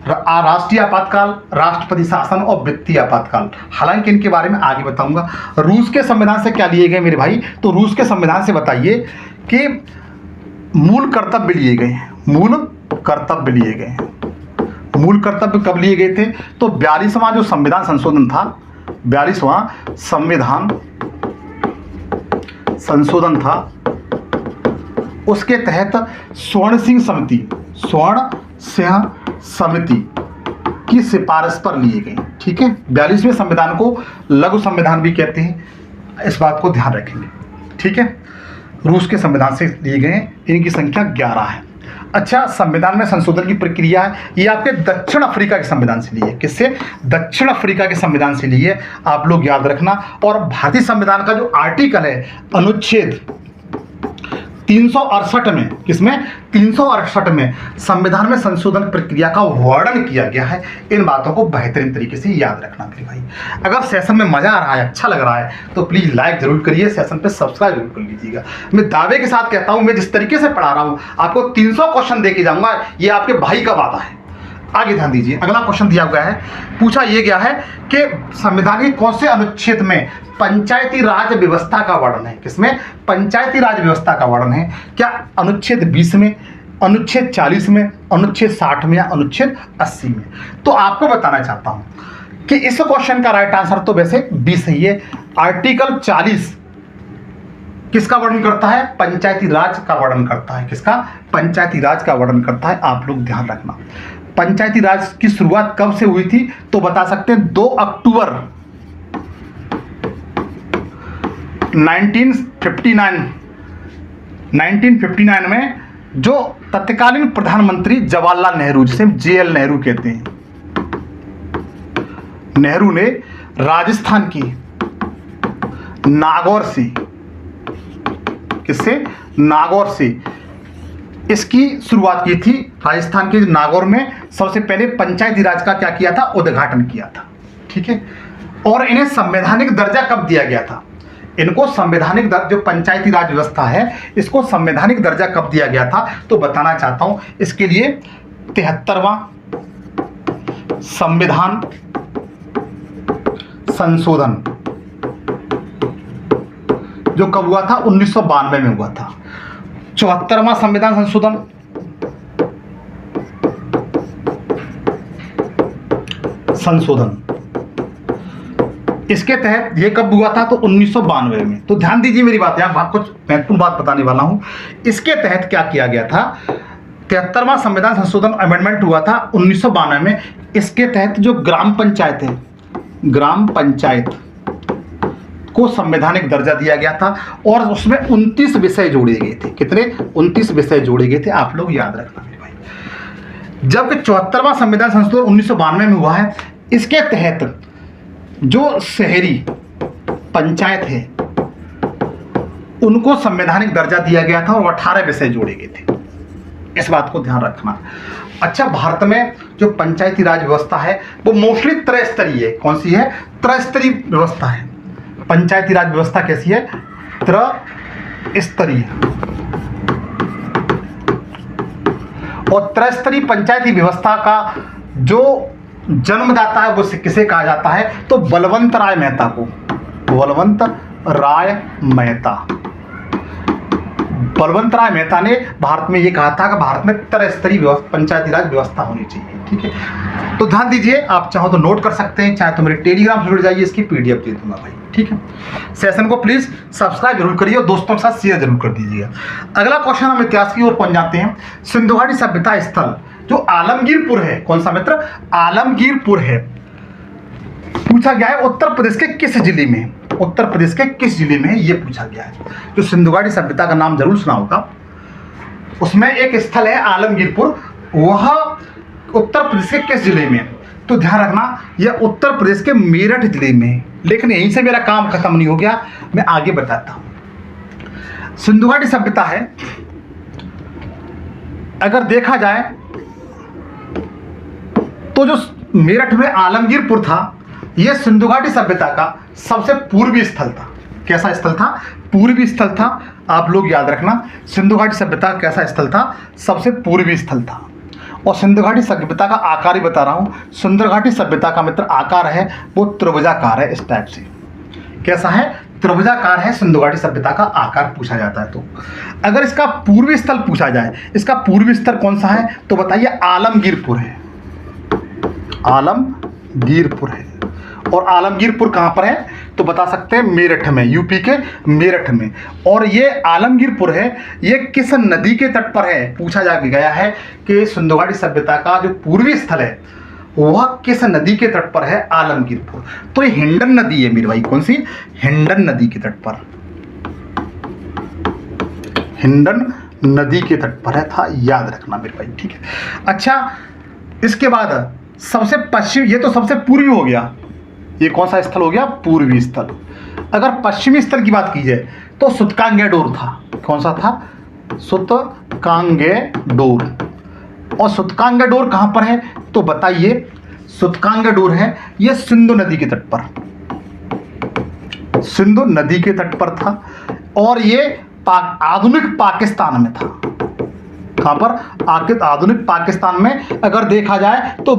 राष्ट्रीय आपातकाल, राष्ट्रपति शासन और वित्तीय आपातकाल। हालांकि इनके बारे में आगे बताऊंगा। रूस के संविधान से क्या लिए गए मेरे भाई? तो रूस के संविधान से बताइए कि मूल कर्तव्य लिए गए हैं। मूल कर्तव्य लिए गए हैं। मूल कर्तव्य कब लिए गए थे? तो 42वां जो संविधान संशोधन था, 42वां संविधान संशोधन था, उसके तहत स्वर्ण सिंह समिति की सिफारिश पर लिए गए। ठीक है, 42वें संविधान को लघु संविधान भी कहते हैं, इस बात को ध्यान रखेंगे। ठीक है, रूस के संविधान से लिए गए, इनकी संख्या 11 है। अच्छा, संविधान में संशोधन की प्रक्रिया है, ये आपके दक्षिण अफ्रीका के संविधान से लिए। किससे? दक्षिण अफ्रीका के संविधान से लिए, आप लोग याद रखना। और भारतीय संविधान का जो आर्टिकल है, अनुच्छेद 368 में, किसमें? 368 में संविधान में संशोधन प्रक्रिया का वर्णन किया गया है। इन बातों को बेहतरीन तरीके से याद रखना मेरे भाई। अगर सेशन में मजा आ रहा है, अच्छा लग रहा है, तो प्लीज लाइक जरूर करिए, सेशन पे सब्सक्राइब जरूर कर लीजिएगा। मैं दावे के साथ कहता हूं, मैं जिस तरीके से पढ़ा रहा हूं, आपको 300 क्वेश्चन दे के जाऊंगा, ये आपके भाई का वादा है। आगे ध्यान दीजिए, अगला क्वेश्चन दिया गया है, पूछा यह गया है कि संविधान के कौन से अनुच्छेद में पंचायती राज व्यवस्था का वर्णन है? किसमें? पंचायती राज व्यवस्था का वर्णन है। क्या अनुच्छेद 20 में, अनुच्छेद 40 में, अनुच्छेद 60 में या अनुच्छेद 80 में? तो आपको बताना चाहता हूं कि इस क्वेश्चन का राइट आंसर तो वैसे 20 ही है। आर्टिकल 40 किसका वर्णन करता है? पंचायती राज का वर्णन करता है। किसका? पंचायती राज का वर्णन करता है। आप लोग ध्यान रखना, पंचायती राज की शुरुआत कब से हुई थी? तो बता सकते हैं 2 अक्टूबर 1959 में जो तत्कालीन प्रधानमंत्री जवाहरलाल नेहरू, जिसे जेएल नेहरू कहते हैं, नेहरू ने राजस्थान की नागौर से, किससे, नागौर से इसकी शुरुआत की थी। राजस्थान के नागौर में सबसे पहले पंचायती राज का क्या किया था, उद्घाटन किया था। ठीक है, और इन्हें संवैधानिक दर्जा कब दिया गया था, इनको संवैधानिक दर्जा, जो पंचायती राज व्यवस्था है इसको संवैधानिक दर्जा कब दिया गया था, तो बताना चाहता हूं। इसके लिए 73वां संविधान संशोधन जो कब हुआ था, 1992 में हुआ था। 74वां संविधान संशोधन इसके तहत ये कब हुआ था, तो 1992 में। तो ध्यान दीजिए मेरी बात, यहां कुछ महत्वपूर्ण बात बताने वाला हूं। इसके तहत क्या किया गया था, 73वां संविधान संशोधन अमेंडमेंट हुआ था 1992 में। इसके तहत जो ग्राम पंचायत है, ग्राम पंचायत को संवैधानिक दर्जा दिया गया था और उसमें 29 विषय जोड़े गए थे। कितने, 29 विषय जोड़े गए थे, आप लोग याद रखना मेरे भाई। जबकि 74वां संविधान संशोधन 1992 में हुआ है, इसके तहत जो शहरी पंचायत है उनको संवैधानिक दर्जा दिया गया था और 18 विषय जोड़े गए थे। इस बात को ध्यान रखना। अच्छा, भारत में जो पंचायती राज व्यवस्था है वो मोस्टली त्रिस्तरीय है। कौन सी है, त्रिस्तरीय व्यवस्था है। पंचायती राज व्यवस्था कैसी है, त्रिस्तरीय। और त्रिस्तरीय पंचायती व्यवस्था का जो जन्मदाता है वो किसे कहा जाता है, तो बलवंत राय मेहता को, बलवंत राय मेहता। बलवंत राय मेहता ने भारत में ये कहा था कि भारत में त्रिस्तरीय पंचायती राज व्यवस्था होनी चाहिए। ठीक है, तो ध्यान दीजिए, आप चाहो तो नोट कर सकते हैं, चाहे तो मेरे टेलीग्राम से जुड़ जाइए, इसकी पीडीएफ दे दूंगा भाई। ठीक है, सेशन को प्लीज सब्सक्राइब जरूर करिए और दोस्तों के साथ शेयर जरूर कर दीजिएगा। अगला क्वेश्चन हम इतिहास की ओर पहुंच जाते हैं। सिंधु घाटी सभ्यता स्थल जो आलमगीरपुर है, कौन सा मित्र, आलमगीरपुर है, पूछा गया है उत्तर प्रदेश के किस जिले में, उत्तर प्रदेश के किस जिले में ये पूछा गया है। जो सिंधु घाटी सभ्यता का नाम जरूर सुना होगा, उसमें एक स्थल है आलमगीरपुर, वह उत्तर प्रदेश के किस जिले में, तो ध्यान रखना यह उत्तर प्रदेश के मेरठ जिले में। लेकिन यहीं से मेरा काम खत्म नहीं हो गया, मैं आगे बताता हूं। सिंधु घाटी सभ्यता है, अगर देखा जाए तो जो मेरठ में आलमगीरपुर था, यह सिंधु घाटी सभ्यता का सबसे पूर्वी स्थल था। कैसा स्थल था, पूर्वी स्थल था। आप लोग याद रखना, सिंधु घाटी सभ्यता कैसा स्थल था, सबसे पूर्वी स्थल था। और सिंधु घाटी सभ्यता का आकार ही बता रहा हूं। सिंधु घाटी सभ्यता का मित्र आकार है वो त्रिभुजाकार है, इस टाइप से। कैसा है, त्रिभुजाकार है सिंधु घाटी सभ्यता का आकार, पूछा जाता है। तो अगर इसका पूर्वी स्थल पूछा जाए, इसका पूर्वी स्थल कौन सा है, तो बताइए आलमगीरपुर है, आलमगीरपुर है। और आलमगीरपुर कहां पर है, तो बता सकते हैं मेरठ में, यूपी के मेरठ में। और ये आलमगीरपुर है, ये किस नदी के तट पर है, पूछा जा गया है कि सिंधु घाटी सभ्यता का जो पूर्वी स्थल है वह किस नदी के तट पर है, आलमगीरपुर। तो ये हिंडन नदी है मेरे भाई, कौन सी, हिंडन नदी के तट पर, हिंडन नदी के तट पर है था, याद रखना मेरे भाई। ठीक है, अच्छा, इसके बाद सबसे पश्चिम, ये तो सबसे पूर्वी हो गया, ये कौन सा स्थल हो गया, पूर्वी स्थल। अगर पश्चिमी स्थल की बात की जाए तो सुतकांगेडोर था। कौन सा था, सुतकांगेडोर। और सुतकांगेडोर कहां पर है, तो बताइए, सुतकांगेडोर है ये सिंधु नदी के तट पर, सिंधु नदी के तट पर था। और ये आधुनिक पाकिस्तान में था। कहां पर, आधुनिक पाकिस्तान में अगर देखा जाए तो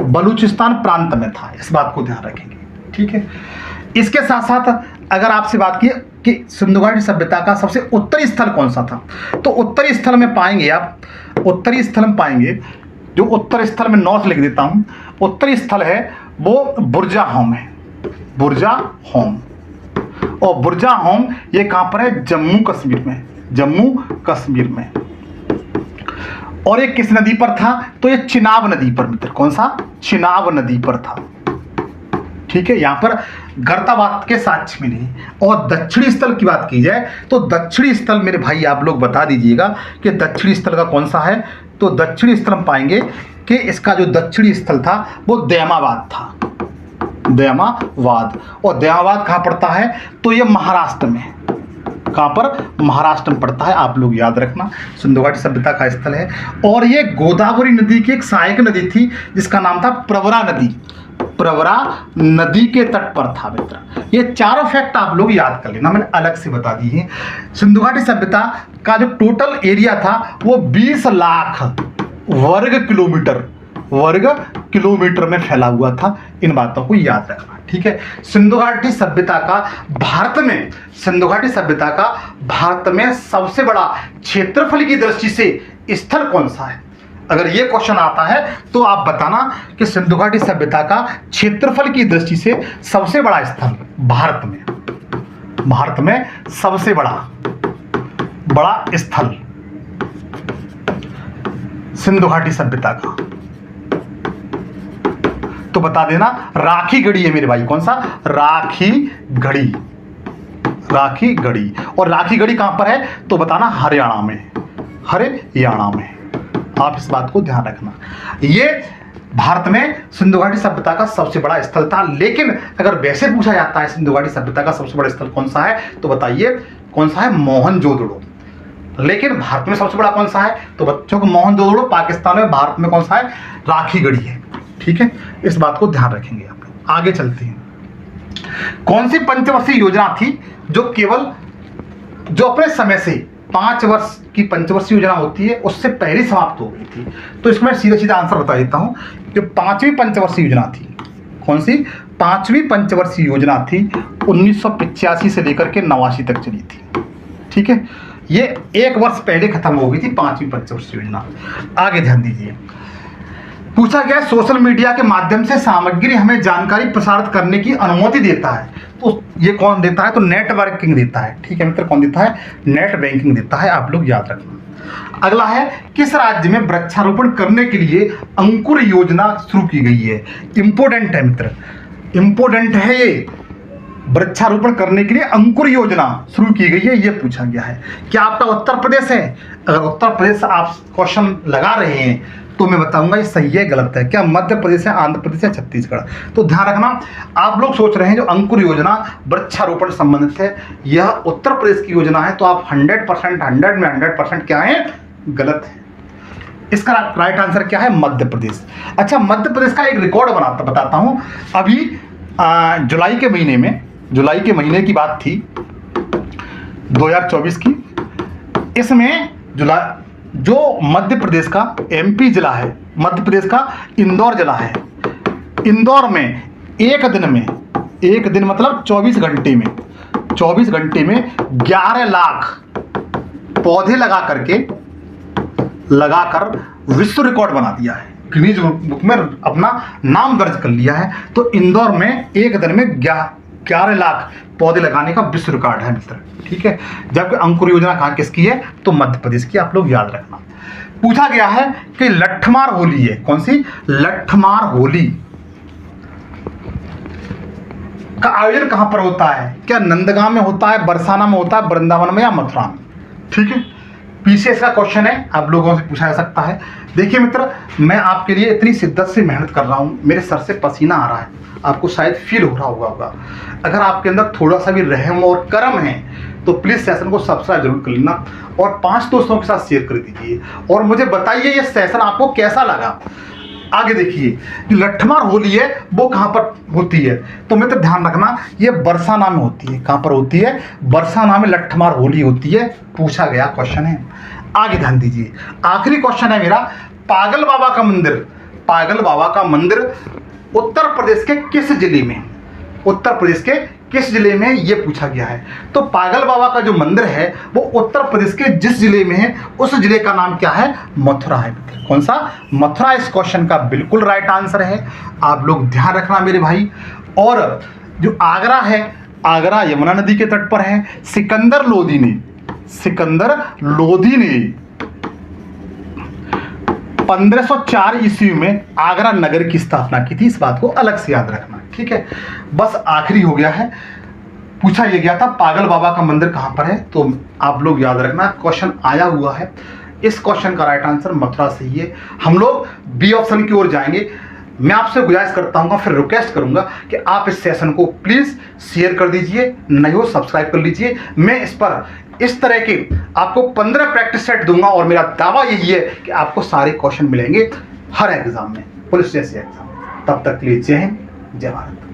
बलूचिस्तान प्रांत में था। इस बात को ध्यान रखेंगे। ठीक है, इसके साथ साथ अगर आपसे बात की कि सिंधु घाटी सभ्यता का सबसे उत्तरी स्थल कौन सा था, तो उत्तरी स्थल में पाएंगे आप, उत्तरी स्थल में पाएंगे, जो उत्तर स्थल में नॉर्थ लिख देता हूं, उत्तरी स्थल है वो बुरजाहोम है, बुरजाहोम। और बुरजाहोम ये कहां पर है, जम्मू कश्मीर में, जम्मू कश्मीर में। और ये किस नदी पर था, तो ये चिनाब नदी पर मित्र, कौन सा, चिनाब नदी पर था। ठीक है, यहाँ पर गर्ताबाद के साक्ष्य मिले। और दक्षिणी स्थल की बात की जाए तो दक्षिणी स्थल मेरे भाई आप लोग बता दीजिएगा कि दक्षिणी स्थल का कौन सा है। तो दक्षिणी स्थल हम पाएंगे कि इसका जो दक्षिणी स्थल था वो दैमाबाद था, दैमाबाद। और दैमाबाद कहाँ पड़ता है? तो ये महाराष्ट्र में। कहाँ पर? महाराष्ट्र में पड़ता है, आप लोग याद रखना। सिंधु घाटी सभ्यता का स्थल है। और ये गोदावरी नदी की एक सहायक नदी थी जिसका नाम था प्रवरा नदी। प्रवरा नदी के तट पर था मित्र। ये चारों फैक्ट आप लोग याद कर लेना, मैंने अलग से बता दी है। सिंधु घाटी सभ्यता का जो टोटल एरिया था वो 20 लाख वर्ग किलोमीटर में फैला हुआ था। इन बातों को याद रखना, ठीक है। सिंधु घाटी सभ्यता का भारत में सबसे बड़ा क्षेत्रफल की दृष्टि से स्थल कौन सा है? अगर ये क्वेश्चन आता है तो आप बताना कि सिंधु घाटी सभ्यता का क्षेत्रफल की दृष्टि से सबसे बड़ा स्थल भारत में सबसे बड़ा स्थल सिंधु घाटी सभ्यता का, तो बता देना राखी गढ़ी है मेरे भाई। कौन सा? राखी गढ़ी। और राखी गढ़ी कहां पर है? तो बताना हरियाणा में। आप इस बात को ध्यान रखना। ये भारत में सिंधु घाटी सभ्यता का सबसे बड़ा स्थल था। लेकिन अगर वैसे पूछा जाता है सिंधु घाटी सभ्यता का सबसे बड़ा स्थल कौन सा है, तो बताइए कौन सा है? मोहनजोदड़ो। लेकिन भारत में सबसे बड़ा कौन सा है? तो बच्चों को मोहनजोदड़ो पाकिस्तान में, भारत में कौन सा है? राखी गढ़ी है, ठीक है। इस बात को ध्यान रखेंगे आप। आगे चलते हैं। कौन सी पंचवर्षीय योजना थी जो अपने समय से 5 वर्ष की पंचवर्षीय योजना होती है उससे पहले समाप्त हो गई थी? तो इसमें सीधा आंसर बता देता हूं कि 5वीं पंचवर्षीय योजना थी। कौन सी? 5वीं पंचवर्षीय योजना थी। 1985 से लेकर के 89 तक चली थी, ठीक है। ये 1 वर्ष पहले खत्म हो गई थी 5वीं पंचवर्षीय योजना। आगे ध्यान दीजिए। पूछा गया सोशल मीडिया के माध्यम से सामग्री हमें जानकारी प्रसारित करने की अनुमति देता है, तो ये कौन देता है? तो नेटवर्किंग देता है, ठीक है मित्र। कौन देता है? नेट बैंकिंग देता है, आप लोग याद रखना। अगला है किस राज्य में वृक्षारोपण करने के लिए अंकुर योजना शुरू की गई है? इंपोर्टेंट है मित्र, इंपोर्टेंट है ये। वृक्षारोपण करने के लिए अंकुर योजना शुरू की गई है, ये पूछा गया है। क्या आपका उत्तर प्रदेश है? अगर उत्तर प्रदेश आप क्वेश्चन लगा रहे हैं तो मैं बताऊंगा ये सही है गलत है। क्या मध्य प्रदेश है, आंध्र प्रदेश है, छत्तीसगढ़? तो ध्यान रखना। आप लोग सोच रहे हैं जो अंकुर योजना वृक्षारोपण संबंधित है यह उत्तर प्रदेश की योजना है, तो आप 100% 100 में 100% क्या है? गलत है। इसका राइट आंसर क्या है? मध्य प्रदेश। अच्छा, मध्य प्रदेश का एक रिकॉर्ड बताता हूं। अभी जुलाई के महीने की बात थी 2024 की। इसमें जो मध्य प्रदेश का MP जिला है, मध्य प्रदेश का इंदौर जिला है। इंदौर में एक दिन मतलब 24 घंटे में 11 लाख पौधे लगाकर विश्व रिकॉर्ड बना दिया है, गिनीज बुक में अपना नाम दर्ज कर लिया है। तो इंदौर में एक दिन में 11 लाख पौधे लगाने का विश्व रिकॉर्ड है मित्र, ठीक है। जबकि अंकुर योजना कहाँ किसकी है? तो मध्य प्रदेश की, आप लोग याद रखना। पूछा गया है कि लट्ठमार होली है। कौन सी? लट्ठमार होली का आयोजन कहां पर होता है? क्या नंदगांव में होता है, बरसाना में होता है, वृंदावन में, या मथुरा में? ठीक है, PCS का क्वेश्चन है, आप लोगों से पूछा जा सकता है। देखिए मित्र, मैं आपके लिए इतनी शिद्दत से मेहनत कर रहा हूं, मेरे सर से पसीना आ रहा है, आपको शायद फील हो रहा होगा। अगर आपके अंदर थोड़ा सा भी रहम और करम है तो प्लीज सेशन को सब्सक्राइब जरूर कर लेना और 5 दोस्तों के साथ शेयर कर दीजिए और मुझे बताइए ये सेशन आपको कैसा लगा। आगे देखिए, लट्ठमार होली है वो कहां पर होती है? तो मित्र ध्यान रखना, ये बरसाना में होती है। कहां पर होती है? बरसाना में लट्ठमार होली होती है, पूछा गया क्वेश्चन है। आगे ध्यान दीजिए, आखिरी क्वेश्चन है मेरा। पागल बाबा का मंदिर उत्तर प्रदेश के किस जिले में? उत्तर प्रदेश के किस जिले में, ये पूछा गया है। तो पागल बाबा का जो मंदिर है वो उत्तर प्रदेश के जिस जिले में है उस जिले का नाम क्या है? मथुरा है। कौन सा? मथुरा इस क्वेश्चन का बिल्कुल राइट आंसर है, आप लोग ध्यान रखना मेरे भाई। और जो आगरा है, आगरा यमुना नदी के तट पर है। सिकंदर लोदी ने 1504 ईस्वी में आगरा नगर की स्थापना की थी, इस बात को अलग से याद रखना। ठीक है, बस आखिरी हो गया है। पूछा ये गया था पागल बाबा का मंदिर कहाँ पर है, तो आप लोग याद रखना क्वेश्चन आया हुआ है, इस क्वेश्चन का राइट आंसर मथुरा से ही है। हम लोग बी ऑप्शन की ओर जाएंगे। मैं आपसे गुजारिश करता हूँ, फिर रिक्वेस्ट करूंगा कि आप इस सेशन को प्लीज शेयर कर दीजिए, नहीं हो सब्सक्राइब कर लीजिए। मैं इस पर इस तरह के आपको 15 प्रैक्टिस सेट दूंगा और मेरा दावा यही है कि आपको सारे क्वेश्चन मिलेंगे हर एग्जाम में, पुलिस जैसे एग्जाम। तब तक के लिए जय हिंद, जय भारत।